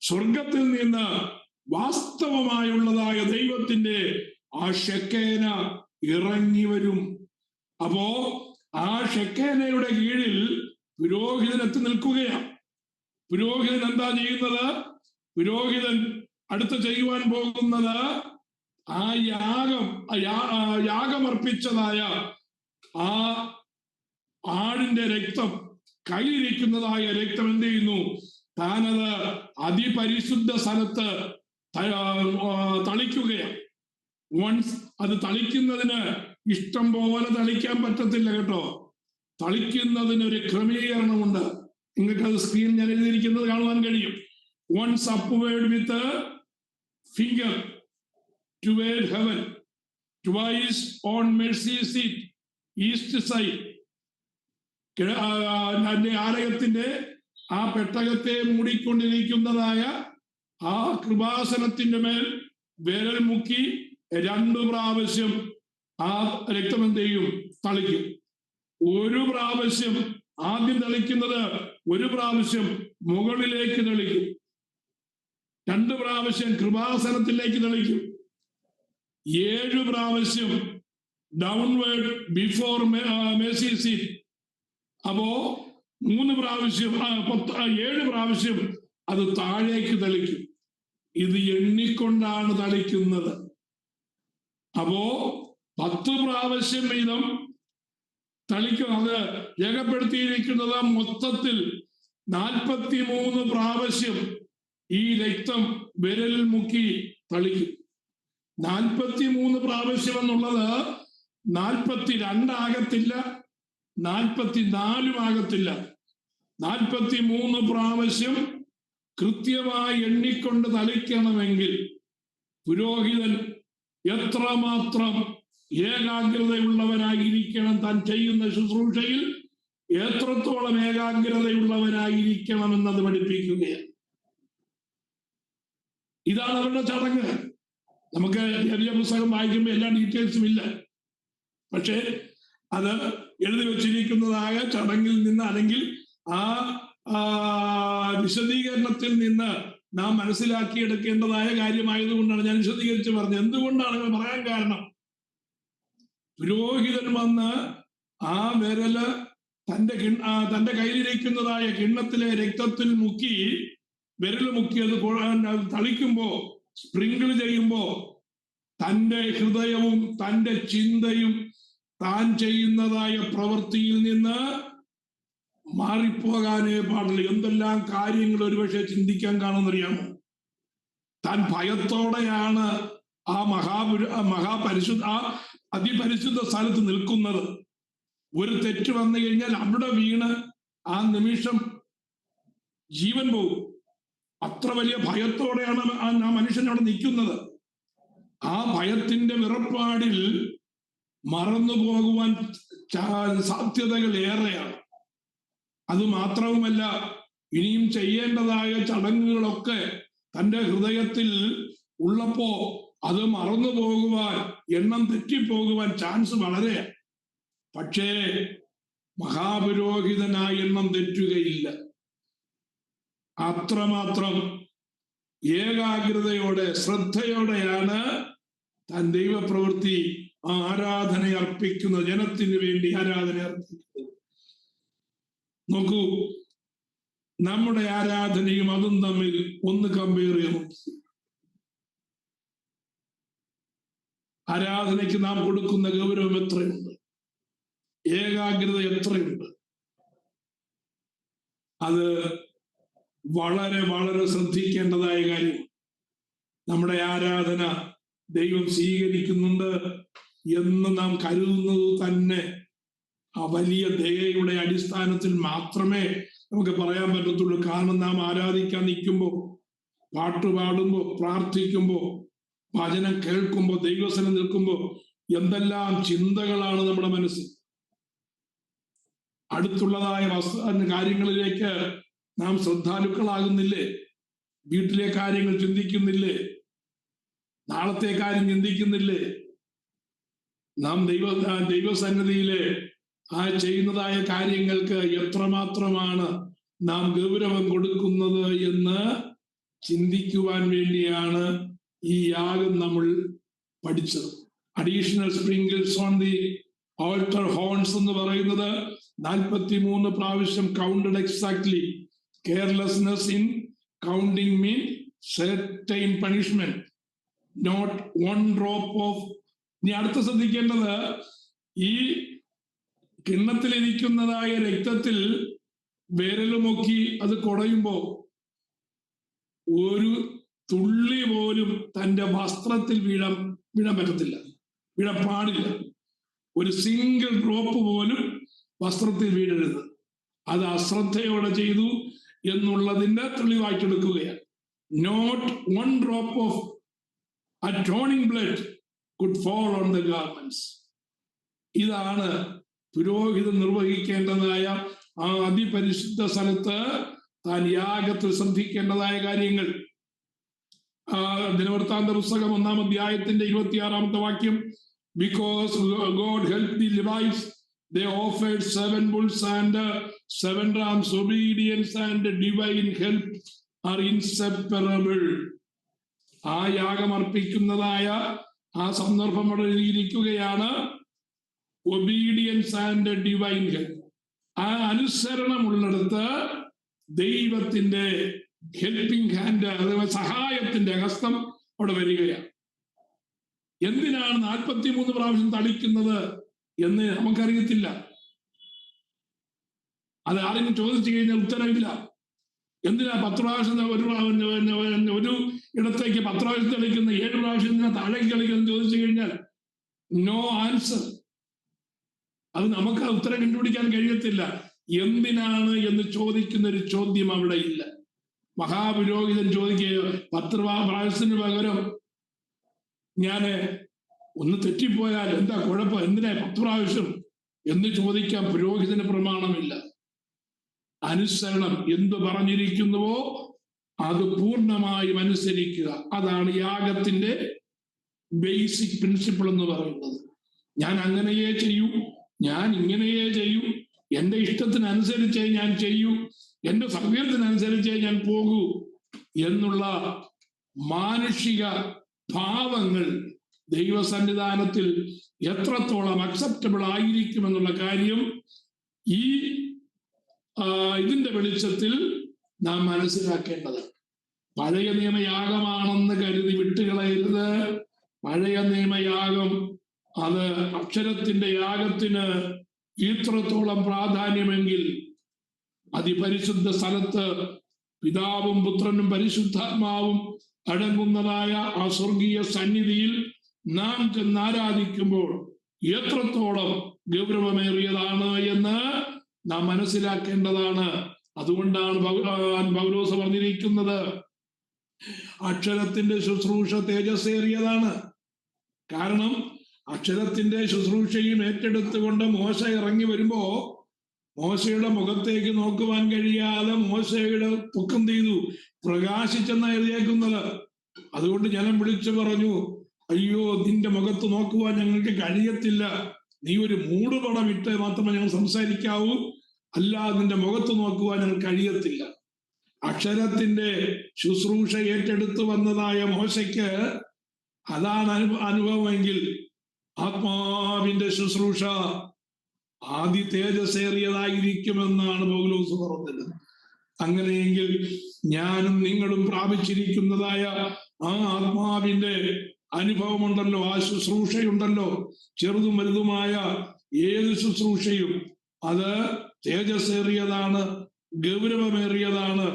സ്വർഗത്തിൽ നിന്ന് വാസ്തവമായുള്ളതായ ദൈവത്തിന്റെ ആ ഷെക്കേന ഇറങ്ങി വരും. അപ്പോ ആ ഷെക്കേനയുടെ കീഴിൽ പുരോഹിതൻ എത്തി നിൽക്കുകയാണ്. പുരോഹിതൻ എന്താ ചെയ്യുന്നത്? പുരോഹിതൻ അടുത്ത് ചെയ്യുവാൻ പോകുന്നത് ആ യാഗമർപ്പിച്ചതായ ആ ആടിന്റെ രക്തം, കയ്യിലിരിക്കുന്നതായ രക്തം എന്ത് ചെയ്യുന്നു? താനത് അതിപരിശുദ്ധ സ്ഥലത്ത് തളിക്കുകയാണ്. വൺസ് അത് തളിക്കുന്നതിന് ഇഷ്ടം പോലെ തളിക്കാൻ പറ്റത്തില്ല കേട്ടോ. തളിക്കുന്നതിനൊരു ക്രമീകരണമുണ്ട്. നിങ്ങൾക്ക് അത് സ്ക്രീൻ ഞാൻ എഴുതിയിരിക്കുന്നത് കാണുവാൻ കഴിയും. Once upward with a finger toward heaven, twice on mercy seat, east side. ആലയത്തിന്റെ ആ പെട്ടകത്തെ മൂടിക്കൊണ്ടിരിക്കുന്നതായ ആ കൃപാസനത്തിന്റെ മേൽ വിരൽ മുക്കി 2 പ്രാവശ്യം ആ രക്തം എന്ത് ചെയ്യും? തളിക്കും. ഒരു പ്രാവശ്യം ആദ്യം തളിക്കുന്നത്, ഒരു പ്രാവശ്യം മുകളിലേക്ക് തളിക്കും, 2 പ്രാവശ്യം കൃപാസനത്തിലേക്ക് തളിക്കും, 7 പ്രാവശ്യം ഡൗൺവേർഡ് ബിഫോർ മേഴ്സി സീറ്റ്. അപ്പോ 3 പ്രാവശ്യം 7 പ്രാവശ്യം അത് താഴേക്ക് തളിക്കും. ഇത് എണ്ണിക്കൊണ്ടാണ് തളിക്കുന്നത്. അപ്പോ 10 പ്രാവശ്യം വീതം തളിക്കും. അത് രേഖപ്പെടുത്തിയിരിക്കുന്നത് മൊത്തത്തിൽ 43 പ്രാവശ്യം ഈ രക്തം വിരലിൽ മുക്കി തളിക്കും. 43 പ്രാവശ്യം എന്നുള്ളത് 42 ആകത്തില്ല, 44 ആകത്തില്ല. 43 പ്രാവശ്യം കൃത്യമായി എണ്ണിക്കൊണ്ട് തളിക്കണമെങ്കിൽ പുരോഹിതൻ എത്രമാത്രം ഏകാഗ്രതയുള്ളവനായിരിക്കണം, താൻ ചെയ്യുന്ന ശുശ്രൂഷയിൽ എത്രത്തോളം ഏകാഗ്രതയുള്ളവനായിരിക്കണം എന്നത് പഠിപ്പിക്കുകയാണ്. ഇതാണ് അവരുടെ ചടങ്ങ്. നമുക്ക് ചെറിയ പുസ്തകം വായിക്കുമ്പോൾ എല്ലാ ഡീറ്റെയിൽസും ഇല്ല. പക്ഷെ അത് എഴുതി വച്ചിരിക്കുന്നതായ ചടങ്ങിൽ നിന്ന് അല്ലെങ്കിൽ ആ വിശദീകരണത്തിൽ നിന്ന് നാം മനസ്സിലാക്കിയെടുക്കേണ്ടതായ കാര്യമായതുകൊണ്ടാണ് ഞാൻ വിശദീകരിച്ച് പറഞ്ഞത്. എന്തുകൊണ്ടാണ് പറയാൻ കാരണം, പുരോഹിതൻ വന്ന് ആ വിരല് തന്റെ കയ്യിലിരിക്കുന്നതായ കിണ്ണത്തിലെ രക്തത്തിൽ മുക്കി, വിരൽ മുക്കി അത് തളിക്കുമ്പോ, സ്പ്രിങ്കിൾ ചെയ്യുമ്പോ തന്റെ ഹൃദയവും തന്റെ ചിന്തയും താൻ ചെയ്യുന്നതായ പ്രവൃത്തിയിൽ നിന്ന് മാറിപ്പോകാനേ പാടില്ല. എന്തെല്ലാം കാര്യങ്ങൾ ഒരുപക്ഷെ ചിന്തിക്കാൻ കാണുമെന്നറിയാമോ? താൻ ഭയത്തോടെയാണ് ആ അതിപരിശുദ്ധ സ്ഥലത്ത് നിൽക്കുന്നത്. ഒരു തെറ്റ് വന്നു കഴിഞ്ഞാൽ അവിടെ വീണ് ആ നിമിഷം ജീവൻ പോകും. അത്ര വലിയ ഭയത്തോടെയാണ് ആ മനുഷ്യൻ അവിടെ നിൽക്കുന്നത്. ആ ഭയത്തിന്റെ വിറപ്പാടിൽ മറന്നു പോകുവാൻ സാധ്യതകൾ ഏറെയാണ്. അത് മാത്രവുമല്ല, ഇനിയും ചെയ്യേണ്ടതായ ചടങ്ങുകളൊക്കെ തന്റെ ഹൃദയത്തിൽ ഉള്ളപ്പോ അത് മറന്നു പോകുവാൻ, എണ്ണം തെറ്റിപ്പോകുവാൻ ചാൻസ് വളരെ. പക്ഷേ മഹാപുരോഹിതനായ എണ്ണം തെറ്റുകയില്ല. അത്രമാത്രം ഏകാഗ്രതയോടെ ശ്രദ്ധയോടെയാണ് താൻ ദൈവപ്രവൃത്തി ആരാധന അർപ്പിക്കുന്നത്, ജനത്തിന് വേണ്ടി ആരാധന അർപ്പിക്കുന്നത്. നോക്കൂ, നമ്മുടെ ആരാധനയും അതും തമ്മിൽ ഒന്ന് കമ്പയർ ചെയ്ത് നോക്കി. ആരാധനയ്ക്ക് നാം കൊടുക്കുന്ന ഗൗരവം എത്രയുണ്ട്, ഏകാഗ്രത എത്രയുണ്ട്. അത് വളരെ വളരെ ശ്രദ്ധിക്കേണ്ടതായ കാര്യം. നമ്മുടെ ആരാധന ദൈവം സ്വീകരിക്കുന്നുണ്ട് എന്ന് നാം കരുതുന്നത് തന്നെ ആ വലിയ ദയയുടെ അടിസ്ഥാനത്തിൽ മാത്രമേ നമുക്ക് പറയാൻ പറ്റത്തുള്ളൂ. കാരണം നാം ആരാധിക്കാൻ നിൽക്കുമ്പോൾ, പാട്ട് പാടുമ്പോൾ, പ്രാർത്ഥിക്കുമ്പോൾ, വചനം കേൾക്കുമ്പോൾ, ദൈവസനം നിൽക്കുമ്പോൾ എന്തെല്ലാം ചിന്തകളാണ് നമ്മുടെ മനസ്സിൽ. അടുത്തുള്ളതായ കാര്യങ്ങളിലേക്ക് നാം ശ്രദ്ധാലുക്കളാകുന്നില്ലേ? വീട്ടിലെ കാര്യങ്ങൾ ചിന്തിക്കുന്നില്ലേ? നാളത്തെ കാര്യം ചിന്തിക്കുന്നില്ലേ? നാം ദൈവസന്നിധിയിലെ ചെയ്യുന്നതായ കാര്യങ്ങൾക്ക് എത്രമാത്രമാണ് നാം ഗൗരവം കൊടുക്കുന്നത് എന്ന് ചിന്തിക്കുവാൻ വേണ്ടിയാണ് ഈ യാഗം നമ്മൾ പഠിച്ചത്. Additional sprinkles on the alter horns എന്ന് പറയുന്നത് 43 പ്രാവശ്യം counted exactly. Carelessness in counting mean certain punishment, not one drop of. ഇനി അടുത്ത ശ്രദ്ധിക്കേണ്ടത്, ഈ കിണ്ണത്തിലിരിക്കുന്നതായ രക്തത്തിൽ വിരലുമൊക്കി അത് കുടയുമ്പോ ഒരു തുള്ളി പോലും തന്റെ വസ്ത്രത്തിൽ വീഴാൻ പറ്റത്തില്ല, വീഴാൻ പാടില്ല. ഒരു സിംഗിൾ ഡ്രോപ്പ് പോലും വസ്ത്രത്തിൽ വീഴരുത്. അത് അശ്രദ്ധയോടെ ചെയ്തു എന്നുള്ളതിന്റെ തെളിവായിട്ടെടുക്കുകയാണ്. Not one drop of atoning blood could fall on the garments. ഇതാണ് പുരോഹിതൻ നിർവഹിക്കേണ്ടതായ ആ അതിപരിശുദ്ധ സ്ഥലത്ത് താൻ യാഗത്തിൽ ശ്രദ്ധിക്കേണ്ടതായ കാര്യങ്ങൾ. ദിനവൃത്താന്ത പുസ്തകം 1-ാം അധ്യായത്തിന്റെ 26-ാമത്തെ വാക്യം, because God helped the Levites, they offered 7 bulls and 7 rams. Obedience and divine help are inseparable. ആ യാഗം അർപ്പിക്കുന്നതായ ആ സന്ദർഭം അവിടെ എഴുതിയിരിക്കുകയാണ്. Obedience and divine help. ആ അനുസരണമുള്ളിടത്ത് ദൈവത്തിന്റെ ഹെൽപ്പിംഗ് ഹാൻഡ്, അഥവാ സഹായത്തിന്റെ ഹസ്തം അവിടെ വരികയാണ്. എന്തിനാണ് 43 പ്രാവശ്യം തളിക്കുന്നത് എന്ന് നമുക്കറിയത്തില്ല. അത് ആരെങ്കിലും ചോദിച്ചു കഴിഞ്ഞാൽ ഉത്തരവില്ല. എന്തിനാ 10 പ്രാവശ്യം ഒരു ഇടത്തേക്ക് 10 പ്രാവശ്യം കളിക്കുന്ന, 7 പ്രാവശ്യം എന്തിനാ താഴേക്ക് കളിക്കുന്ന ചോദിച്ചു കഴിഞ്ഞാൽ നോ ആൻസർ. അത് നമുക്ക് ഉത്തരം കണ്ടുപിടിക്കാൻ കഴിയത്തില്ല. എന്തിനാണ് എന്ന് ചോദിക്കുന്ന ഒരു ചോദ്യം അവിടെ ഇല്ല. മഹാപുരോഹിതൻ ചോദിക്കുകയോ 10 പ്രാവശ്യത്തിന് പകരം ഞാന് ഒന്ന് തെറ്റിപ്പോയാൽ എന്താ കുഴപ്പം, എന്തിനാ 10 പ്രാവശ്യം എന്ന് ചോദിക്കാൻ പുരോഹിതന് പ്രമാണമില്ല. അനുസരണം, എന്തു പറഞ്ഞിരിക്കുന്നുവോ അത് പൂർണ്ണമായും അനുസരിക്കുക. അതാണ് യാഗത്തിന്റെ ബേസിക് പ്രിൻസിപ്പിൾ എന്ന് പറയുന്നത്. ഞാൻ അങ്ങനെയേ ചെയ്യൂ, ഞാൻ ഇങ്ങനെയേ ചെയ്യൂ, എന്റെ ഇഷ്ടത്തിനനുസരിച്ചേ ഞാൻ ചെയ്യൂ, എന്റെ സമയത്തിനനുസരിച്ചേ ഞാൻ പോകൂ എന്നുള്ള മാനുഷിക ഭാവങ്ങൾ ദൈവസന്നിധാനത്തിൽ എത്രത്തോളം അക്സെപ്റ്റബിൾ ആയിരിക്കുമെന്നുള്ള കാര്യം ഈ ഇതിന്റെ വെളിച്ചത്തിൽ നാം മനസ്സിലാക്കേണ്ടത്. പഴയ നിയമയാഗമാണെന്ന് കരുതി വിട്ടുകളയരുത്. പഴയ നിയമയാഗം അത് അക്ഷരത്തിന്റെ യാഗത്തിന് ഇത്രത്തോളം പ്രാധാന്യമെങ്കിൽ അതിപരിശുദ്ധ സ്ഥലത്ത് പിതാവും പുത്രനും പരിശുദ്ധാത്മാവും അടങ്ങുന്നതായ ആ സ്വർഗീയ സന്നിധിയിൽ നാം ചെന്നാരാധിക്കുമ്പോൾ എത്രത്തോളം ഗൗരവമേറിയതാണ് എന്ന് നാം മനസ്സിലാക്കേണ്ടതാണ്. അതുകൊണ്ടാണ് പൗലോസ് പറഞ്ഞിരിക്കുന്നത്, അക്ഷരത്തിന്റെ ശുശ്രൂഷ തേജസ്സേറിയതാണ്. കാരണം അക്ഷരത്തിന്റെ ശുശ്രൂഷയും ഏറ്റെടുത്തുകൊണ്ട് മോശ ഇറങ്ങി വരുമ്പോ മോശയുടെ മുഖത്തേക്ക് നോക്കുവാൻ കഴിയാതെ മോശയുടെ പൊക്കം ചെയ്തു പ്രകാശിച്ചെന്ന എഴുതിയേക്കുന്നത്. അതുകൊണ്ട് ജനം വിളിച്ചു പറഞ്ഞു, അയ്യോ, നിന്റെ മുഖത്ത് നോക്കുവാൻ ഞങ്ങൾക്ക് കഴിയത്തില്ല, നീ ഒരു മൂടുപടം ഇട്ട് മാത്രമേ ഞങ്ങൾ സംസാരിക്കാവൂ, അല്ലാതെ നിന്റെ മുഖത്ത് നോക്കുവാൻ ഞങ്ങൾക്ക് കഴിയത്തില്ല. അക്ഷരത്തിന്റെ ശുശ്രൂഷ ഏറ്റെടുത്തു വന്നതായ മോശയ്ക്ക് അതാണ് അനുഭവമെങ്കിൽ ആത്മാവിന്റെ ശുശ്രൂഷ തേജസ്സേറിയതായിരിക്കുമെന്നാണ് പൗലോസ് പറഞ്ഞത്. അങ്ങനെയെങ്കിൽ ഞാനും നിങ്ങളും പ്രാപിച്ചിരിക്കുന്നതായ ആ ആത്മാവിന്റെ അനുഭവമുണ്ടല്ലോ, ആ ശുശ്രൂഷയുണ്ടല്ലോ, ചെറുതും വലുതുമായ ഏത് ശുശ്രൂഷയും അത് തേജസ്സേറിയതാണ്, ഗൗരവമേറിയതാണ്,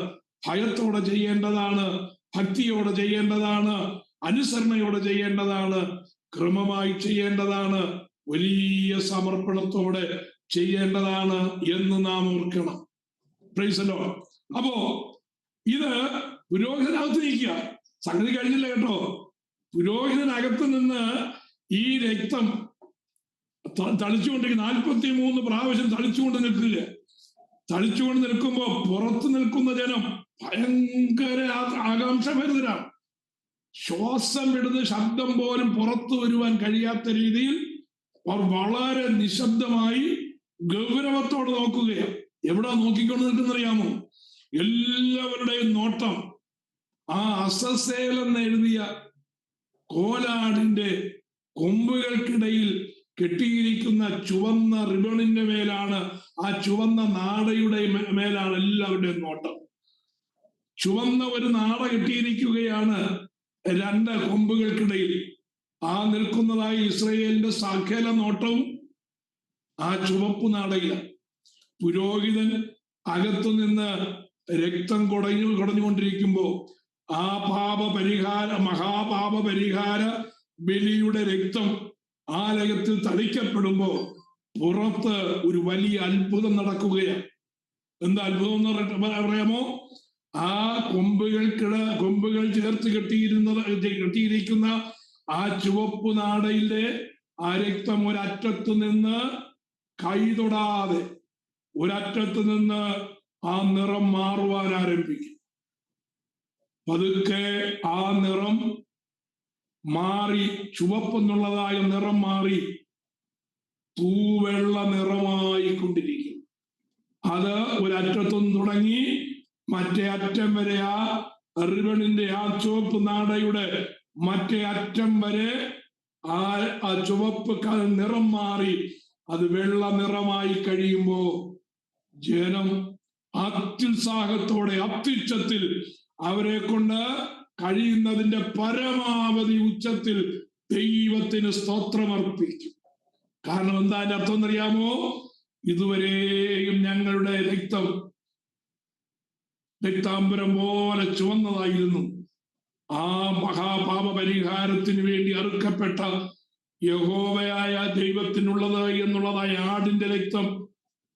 ഭയത്തോടെ ചെയ്യേണ്ടതാണ്, ഭക്തിയോടെ ചെയ്യേണ്ടതാണ്, അനുസരണയോടെ ചെയ്യേണ്ടതാണ്, ക്രമമായി ചെയ്യേണ്ടതാണ്, വലിയ സമർപ്പണത്തോടെ ചെയ്യേണ്ടതാണ് എന്ന് നാം ഓർക്കണം. Praise the Lord. അപ്പോ ഇത് പുരോഹിതനകത്ത് നിൽക്കുക, സംഗതി കഴിഞ്ഞില്ല കേട്ടോ. പുരോഹിതനകത്ത് നിന്ന് ഈ രക്തം തളിച്ചുകൊണ്ടിരിക്കുക, 43 പ്രാവശ്യം തളിച്ചുകൊണ്ട് നിൽക്കുക. തളിച്ചുകൊണ്ട് നിൽക്കുമ്പോ പുറത്ത് നിൽക്കുന്ന ജനം ഭയങ്കര ആകാംക്ഷഭരിതരാണ്. ശ്വാസം വിടുന്ന ശബ്ദം പോലും പുറത്തു വരുവാൻ കഴിയാത്ത രീതിയിൽ അവർ വളരെ നിശബ്ദമായി ഗൗരവത്തോടെ നോക്കുകയാണ്. എവിടെ നോക്കിക്കൊണ്ട് നിൽക്കുന്നറിയാമോ? എല്ലാവരുടെയും നോട്ടം ആ അസസേൽ എന്ന് എഴുതിയ കോലാടിന്റെ കൊമ്പുകൾക്കിടയിൽ കെട്ടിയിരിക്കുന്ന ചുവന്ന റിബണിന്റെ മേലാണ്, ആ ചുവന്ന നാടയുടെ മേലാണ് എല്ലാവരുടെയും നോട്ടം. ചുവന്ന ഒരു നാട കെട്ടിയിരിക്കുകയാണ് 2 കൊമ്പുകൾക്കിടയിൽ. ആ നിൽക്കുന്നതായി ഇസ്രയേലിന്റെ സകല നോട്ടവും ആ ചുവപ്പ് നാടയിലാണ്. പുരോഹിതൻ അകത്തു നിന്ന് രക്തം കുടഞ്ഞുകൊണ്ടിരിക്കുമ്പോ ആ മഹാപാപ പരിഹാര ബലിയുടെ രക്തം ആലയത്തിൽ തളിക്കപ്പെടുമ്പോ പുറത്ത് ഒരു വലിയ അത്ഭുതം നടക്കുകയാണ്. എന്താ അത്ഭുതം എന്ന് പറയാമോ? ആ കൊമ്പുകൾ ചേർത്ത് കെട്ടിയിരിക്കുന്ന ആ ചുവപ്പ് നാടയിലെ ആ രക്തം ഒരറ്റത്ത് നിന്ന് കൈ തൊടാതെ ഒരറ്റത്ത് നിന്ന് ആ നിറം മാറുവാൻ ആരംഭിക്കും. പതുക്കെ ആ നിറം മാറി, ചുവപ്പെന്നുള്ളതായ നിറം മാറി തൂവെള്ള നിറമായി കൊണ്ടിരിക്കും. അത് ഒരറ്റത്തുനിന്ന് തുടങ്ങി മറ്റേ അറ്റം വരെ, ആ റിബണിന്റെ ആ ചുവപ്പ് നാടയുടെ മറ്റേ അറ്റം വരെ ആ ചുവപ്പ് നിറം മാറി അത് വെള്ള നിറമായി കഴിയുമ്പോ ജനം അത്യുത്സാഹത്തോടെ അത്യുച്ചത്തിൽ അവരെ കൊണ്ട് കഴിയുന്നതിന്റെ പരമാവധി ഉച്ചത്തിൽ ദൈവത്തിന് സ്തോത്രമർപ്പിക്കും. കാരണം എന്താ അതിന്റെ അർത്ഥം എന്നറിയാമോ? ഇതുവരെയും ഞങ്ങളുടെ രക്താംബരം പോലെ ചുവന്നതായിരുന്നു. ആ മഹാപാപ പരിഹാരത്തിന് വേണ്ടി അറുക്കപ്പെട്ട യഹോവയായ ദൈവത്തിനുള്ളത് എന്നുള്ളതായ ആടിന്റെ രക്തം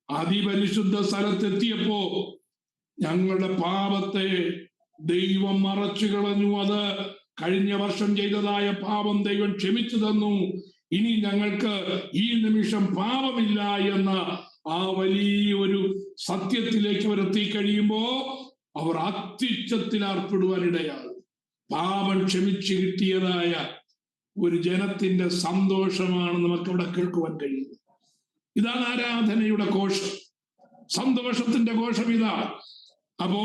അതിപരിശുദ്ധ സ്ഥലത്തെത്തിയപ്പോ ഞങ്ങളുടെ പാപത്തെ ദൈവം മറച്ചു കളഞ്ഞു. അത് കഴിഞ്ഞ വർഷം ചെയ്തതായ പാപം ദൈവം ക്ഷമിച്ചു തന്നു. ഇനി ഞങ്ങൾക്ക് ഈ നിമിഷം പാപമില്ല എന്ന ആ വലിയൊരു സത്യത്തിലേക്ക് അവർ എത്തിക്കഴിയുമ്പോ അവർ അത്യുച്ചത്തിൽ ഏർപ്പെടുവാനിടയാകും. പാപം ക്ഷമിച്ചു കിട്ടിയതായ ഒരു ജനത്തിന്റെ സന്തോഷമാണ് നമുക്കിവിടെ കേൾക്കുവാൻ കഴിയുന്നത്. ഇതാണ് ആരാധനയുടെ ഘോഷം, സന്തോഷത്തിന്റെ ഘോഷം ഇതാ. അപ്പോ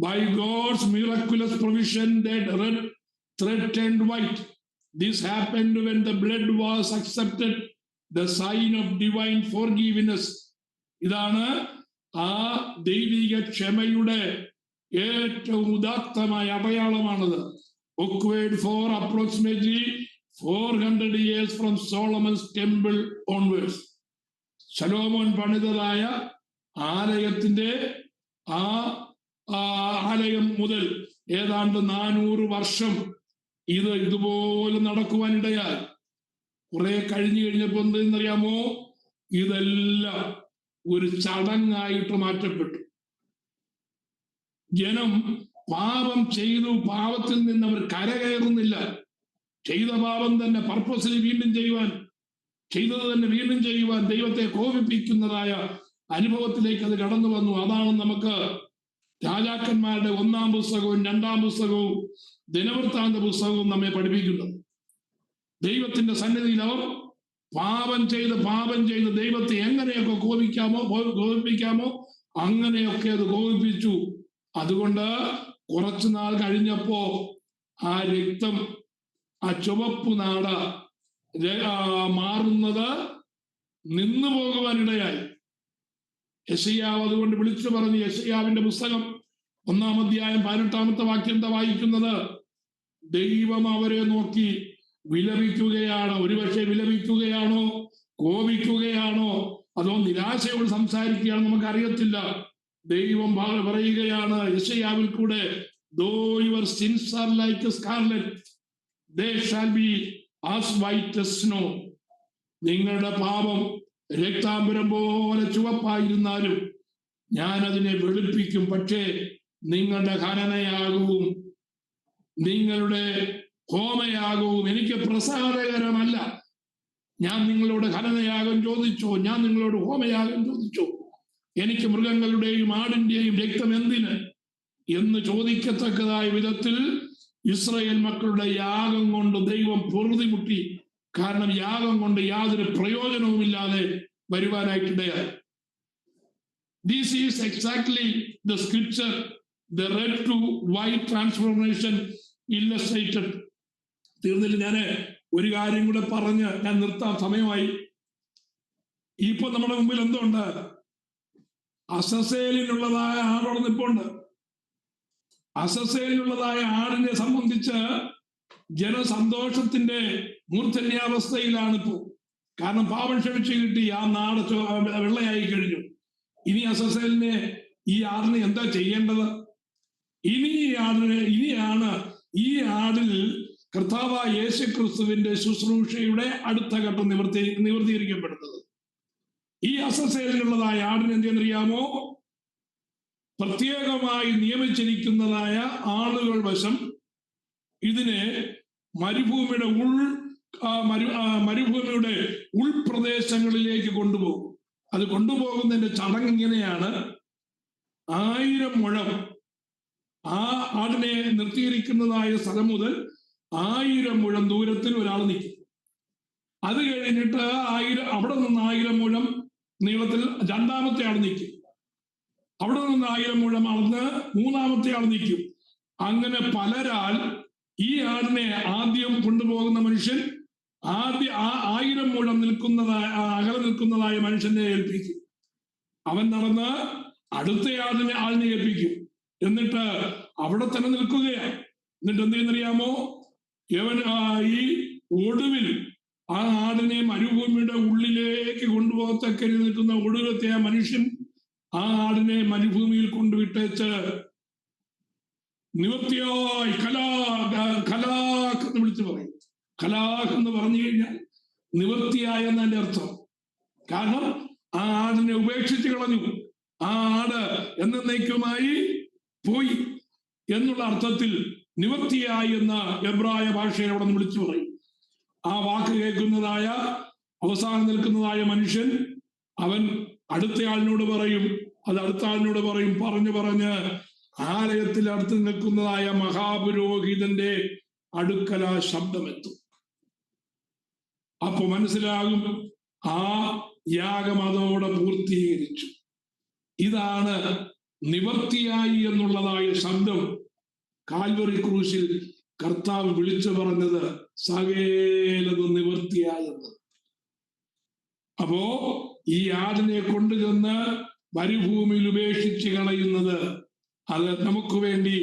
by God's miraculous provision that red thread turned white. This happened when the blood was accepted, the sign of divine forgiveness. ഇതാണ് ആ ദൈവിക ക്ഷമയുടെ ഏറ്റവും ഉദാത്തമായ അടയാളമാണത്. Occurred for approximately 400 years from Solomon's temple onwards. ശലോമോൻ പണിതതായ ആലയത്തിന്റെ ആ ആലയം മുതൽ ഏതാണ്ട് 400 വർഷം ഇത് ഇതുപോലെ നടക്കുവാനിടയായി. കുറെ കഴിഞ്ഞപ്പോ എന്തെന്നറിയാമോ? ഇതെല്ലാം ഒരു ചടങ്ങായിട്ട് മാറ്റപ്പെട്ടു. ജനം പാപം ചെയ്തു, പാപത്തിൽ നിന്ന് അവർ കരകയറുന്നില്ല. ചെയ്ത പാപം തന്നെ പർപ്പസിന് വീണ്ടും ചെയ്യുവാൻ, ചെയ്തത് തന്നെ വീണ്ടും ചെയ്യുവാൻ ദൈവത്തെ കോപിപ്പിക്കുന്നതായ അനുഭവത്തിലേക്ക് അത് കടന്നു വന്നു. അതാണ് നമുക്ക് രാജാക്കന്മാരുടെ 1-ാം പുസ്തകവും 2-ാം പുസ്തകവും ദിനവൃത്താന്ത പുസ്തകവും നമ്മെ പഠിപ്പിക്കുന്നത്. ദൈവത്തിന്റെ സന്നിധിയിൽ അവർ പാപം ചെയ്ത് ദൈവത്തെ എങ്ങനെയൊക്കെ കോപിപ്പിക്കാമോ അങ്ങനെയൊക്കെ അത് കോപിപ്പിച്ചു. അതുകൊണ്ട് കുറച്ചു നാൾ കഴിഞ്ഞപ്പോ ആ രക്തം, ആ ചുവപ്പ് നാട മാറുന്നത് നിന്നു പോകുവാനിടയായി. യെശയ്യാവ് അതുകൊണ്ട് വിളിച്ചു പറഞ്ഞു, യെശയ്യാവിന്റെ പുസ്തകം 1-ാം അധ്യായം 18-ാമത്തെ വാക്യം എന്താ വായിക്കുന്നത്? ദൈവം അവരെ നോക്കി വിലപിക്കുകയാണ്. ഒരുപക്ഷെ വിലപിക്കുകയാണോ, കോപിക്കുകയാണോ, അതോ നിരാശയോട് സംസാരിക്കുകയാണോ നമുക്കറിയത്തില്ല. ദൈവം പറയുകയാണ് യെശയ്യാവിൽ കൂടെ, though your sins are like scarlet, they shall be as white as snow. നിങ്ങളുടെ പാപം രക്താംബരം പോലെ ചുവപ്പായിരുന്നാലും ഞാൻ അതിനെ വെളുപ്പിക്കും. പക്ഷേ നിങ്ങളുടെ ഹനനയാകവും നിങ്ങളുടെ ഹോമയാകവും എനിക്ക് പ്രസാദകരമല്ല. ഞാൻ നിങ്ങളോട് ഹനനയാഗം ചോദിച്ചോ, ഞാൻ നിങ്ങളോട് ഹോമയാഗം ചോദിച്ചോ, എനിക്ക് മൃഗങ്ങളുടെയും ആടിന്റെയും രക്തം എന്തിന് എന്ന് ചോദിക്കത്തക്കതായ വിധത്തിൽ ഇസ്രായേൽ മക്കളുടെ യാഗം കൊണ്ട് ദൈവം പൊറുതിമുട്ടി. കാരണം യാഗം കൊണ്ട് യാതൊരു പ്രയോജനവുമില്ലാതെ വരുവാനായിട്ടിടയായി. This is exactly the scripture, the red to white transformation illustrated. തീർന്നില്ല. ഞാൻ ഒരു കാര്യം കൂടെ പറഞ്ഞ് ഞാൻ നിർത്താൻ സമയമായി. ഇപ്പൊ നമ്മുടെ മുമ്പിൽ എന്തുണ്ട്? അസസേലിനുള്ളതായ ആടോടെ നിൽപ്പുണ്ട്. അസസേലിനുള്ളതായ ആടിനെ സംബന്ധിച്ച് ജനസന്തോഷത്തിന്റെ മൂർധന്യാവസ്ഥയിലാണ് ഇപ്പോ. കാരണം പാപം ക്ഷമിച്ചു കിട്ടി, ആ നാട് വെള്ളയായി കഴിഞ്ഞു. ഇനി അസസേലിനെ, ഈ ആടിനെ എന്താ ചെയ്യേണ്ടത്? ഇനിയാണ് ഈ ആടിൽ കർത്താവായ യേശുക്രിസ്തുവിന്റെ ശുശ്രൂഷയുടെ അടുത്ത ഘട്ടം നിവർത്തീകരിക്കപ്പെടുന്നത്. ഈ അസസേലിനുള്ളതായ ആടിന് എന്തെന്നറിയാമോ? പ്രത്യേകമായി നിയമിച്ചിരിക്കുന്നതായ ആളുകൾ വശം ഇതിനെ മരുഭൂമിയുടെ ഉൾപ്രദേശങ്ങളിലേക്ക് കൊണ്ടുപോകും. അത് കൊണ്ടുപോകുന്നതിന്റെ ചടങ്ങ് ഇങ്ങനെയാണ്: 1000 മുഴം ആ ആടിനെ നിർത്തിയിരിക്കുന്നതായ സ്ഥലം മുതൽ 1000 മുഴം ദൂരത്തിൽ ഒരാൾ നിൽക്കും. അത് കഴിഞ്ഞിട്ട് അവിടെ നിന്ന് 1000 മുഴം നീളത്തിൽ രണ്ടാമത്തെ ആൾ നിൽക്കും. അവിടെ നിന്ന് 1000 മുഴം അളന്ന് മൂന്നാമത്തെ ആൾ നിൽക്കും. അങ്ങനെ പലരാൽ ഈ ആടിനെ ആദ്യം കൊണ്ടുപോകുന്ന മനുഷ്യൻ ആദ്യം ആ 1000 മുഴം അകലെ നിൽക്കുന്നതായ മനുഷ്യനെ ഏൽപ്പിക്കും. അവൻ നടന്ന് അടുത്ത ആളിനെ ഏൽപ്പിക്കും. എന്നിട്ട് അവിടെ തന്നെ നിൽക്കുകയാണ്. എന്നിട്ട് എന്ത് ചെയ്യുന്നറിയാമോ? ഈ ഒടുവിൽ ആ ആടിനെ മരുഭൂമിയുടെ ഉള്ളിലേക്ക് കൊണ്ടുപോകത്തക്ക നിൽക്കുന്ന ഒടുവിലത്തെ ആ മനുഷ്യൻ ആ ആടിനെ മരുഭൂമിയിൽ കൊണ്ടുവിട്ടേച്ച് നിവൃത്തിയായി ഖലാഖ് എന്ന് വിളിച്ചു പറയും. ഖലാഖ് എന്ന് പറഞ്ഞു കഴിഞ്ഞാൽ നിവൃത്തിയായ എന്നതിന്റെ അർത്ഥം. കാരണം ആ ആടിനെ ഉപേക്ഷിച്ച് കളഞ്ഞു, ആ ആട് എന്നേക്കുമായി പോയി എന്നുള്ള അർത്ഥത്തിൽ നിവൃത്തിയായി എന്ന എബ്രായ ഭാഷയിൽ അവിടെ നിന്ന് വിളിച്ചു പറയും. ആ വാക്ക് കേൾക്കുന്നതായ അവസാനം നിൽക്കുന്നതായ മനുഷ്യൻ അവൻ അടുത്തയാളിനോട് പറയും, അത് അടുത്ത ആളിനോട് പറയും. പറഞ്ഞ് ആലയത്തിൽ അടുത്ത് നിൽക്കുന്നതായ മഹാപുരോഹിതന്റെ അടുക്കൽ ആ ശബ്ദമെത്തും. അപ്പൊ മനസ്സിലാകും ആ യാഗം അതോടെ പൂർത്തീകരിച്ചു. ഇതാണ് നിവൃത്തിയായി എന്നുള്ളതായ ശബ്ദം കാൽവറി ക്രൂശിൽ കർത്താവ് വിളിച്ചു പറഞ്ഞത്, സകലതും നിവൃത്തിയായെന്ന്. അപ്പോ ഈ ആടിനെ കൊണ്ടുചെന്ന് മരുഭൂമിയിൽ ഉപേക്ഷിച്ച് കളയുന്നത് അത് നമുക്ക് വേണ്ടി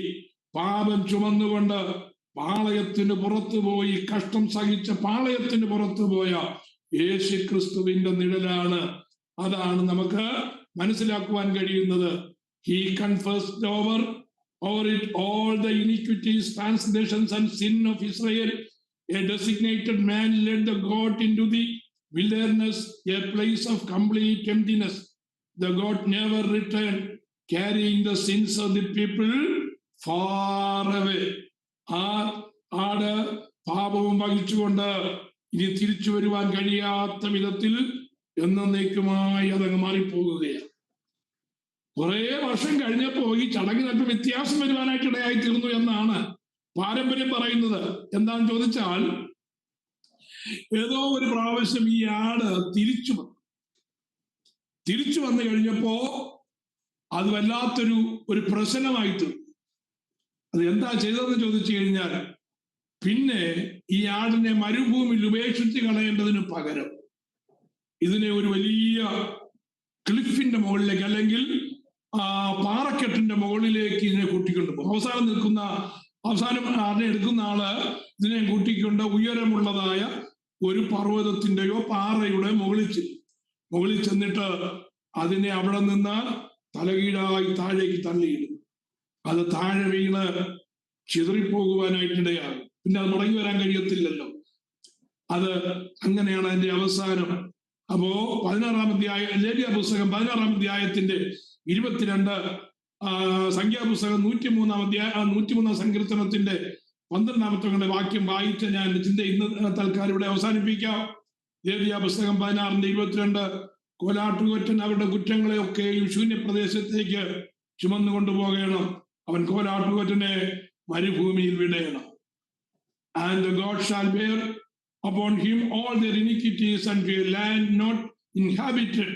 പാപം ചുമന്നുകൊണ്ട് പാളയത്തിന് പുറത്തു പോയി കഷ്ടം സഹിച്ച പാളയത്തിന് പുറത്തു പോയ യേശുക്രിസ്തുവിന്റെ നിഴലാണ്. അതാണ് നമുക്ക് മനസ്സിലാക്കുവാൻ കഴിയുന്നത്. He confessed over it all the iniquities, transgressions and sin of Israel. A designated man led the goat into the wilderness, a place of complete emptiness. The goat never returned, carrying the sins of the people far away. ആ ആട് പാപവും വഹിച്ചുകൊണ്ട് ഇനി തിരിച്ചു വരുവാൻ കഴിയാത്ത വിധത്തിൽ എന്നേക്കുമായി അതങ്ങ് മാറിപ്പോകുകയാണ്. കുറെ വർഷം കഴിഞ്ഞപ്പോ ഈ ചടങ്ങിനൊക്കെ വ്യത്യാസം വരുവാനായിട്ട് ഇടയായി തീർന്നു എന്നാണ് പാരമ്പര്യം പറയുന്നത്. എന്താണെന്ന് ചോദിച്ചാൽ, ഏതോ ഒരു പ്രാവശ്യം ഈ ആട് തിരിച്ചു വന്നു കഴിഞ്ഞപ്പോ അത് വല്ലാത്തൊരു പ്രശ്നമായി തീർന്നു. അത് എന്താ ചെയ്തതെന്ന് ചോദിച്ചു കഴിഞ്ഞാൽ, പിന്നെ ഈ ആടിനെ മരുഭൂമിയിൽ ഉപേക്ഷിച്ച് കളയേണ്ടതിന് പകരം ഇതിനെ ഒരു വലിയ ക്ലിഫിന്റെ മുകളിലേക്ക്, അല്ലെങ്കിൽ പാറക്കെട്ടിന്റെ മുകളിലേക്ക് ഇതിനെ കൂട്ടിക്കൊണ്ടുപോകും. അവസാനം ആടിനെ എടുക്കുന്ന ആള് ഇതിനെ കൂട്ടിക്കൊണ്ട് ഉയരമുള്ളതായ ഒരു പർവ്വതത്തിന്റെയോ പാറയുടെ മുകളിൽ ചെന്നിട്ട് അതിനെ അവിടെ നിന്ന് തലകീഴായി താഴേക്ക് തള്ളിയിടും. അത് താഴെ വീണ് ചിതറിപ്പോകുവാനായിട്ടിടയാകും. പിന്നെ അത് മടങ്ങി വരാൻ കഴിയത്തില്ലല്ലോ. അത് അങ്ങനെയാണ് അതിന്റെ അവസാനം. അപ്പോ 16-ാം അധ്യായം, ലേവ്യ പുസ്തകം 16-ാം അധ്യായത്തിന്റെ 22, സംഖ്യാപുസ്തകം 103-ാം സങ്കീർത്തനത്തിന്റെ 12-ാമത്തെ വാക്യം വായിച്ച് ഞാൻ ചിന്ത ഇന്ന് തൽക്കാലം ഇവിടെ അവസാനിപ്പിക്കാം. ലേവ്യ പുസ്തകം 16-ന്റെ 22, കോലാട്ടുകൊറ്റൻ അവരുടെ കുറ്റങ്ങളെ ഒക്കെയും ശൂന്യപ്രദേശത്തേക്ക് ചുമന്നു കൊണ്ടുപോകണം. അവൻ കോലാട്ടുകൊറ്റനെ മരുഭൂമിയിൽ വിടയണം. And God shall bear upon him all their iniquities unto a land not inhabited,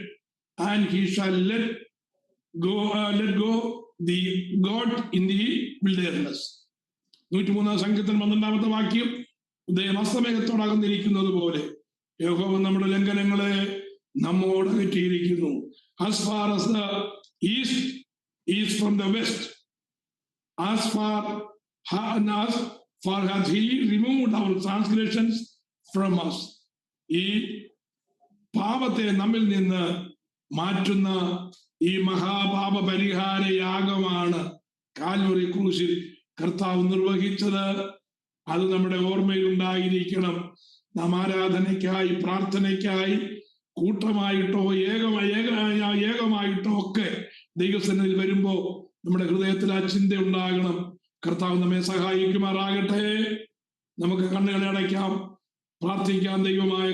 and he shall let go the God in the wilderness. 103-ാം സങ്കീർത്തനം 12-ാമത്തെ വാക്യം, ഉദയം അസ്തമയത്തോടകന്നിരിക്കുന്നത് പോലെ യഹോവ നമ്മുടെ ലംഘനങ്ങളെ നമ്മോട് അകറ്റിയിരിക്കുന്നു. As far as the east is from the west, as far hath he removed our transgressions from us. ഈ പാപത്തെ നമ്മിൽ നിന്ന് മാറ്റുന്ന ഈ മഹാപാപ പരിഹാര യാഗമാണ് കാൽവറി ക്രൂശിൽ കർത്താവ് നിർവഹിച്ചത്. അത് നമ്മുടെ ഓർമ്മയിൽ ഉണ്ടായിരിക്കണം. നാം ആരാധനയ്ക്കായി, പ്രാർത്ഥനയ്ക്കായി, കൂട്ടമായിട്ടോ ഏകമായിട്ടോ ഒക്കെ ദൈവസന്നിധിയിൽ വരുമ്പോ നമ്മുടെ ഹൃദയത്തിൽ ആ ചിന്ത ഉണ്ടാകണം. കർത്താവ് നമ്മെ സഹായിക്കുമാറാകട്ടെ. നമുക്ക് കണ്ണുകളെ അടയ്ക്കാം, പ്രാർത്ഥിക്കാം. ദൈവമായ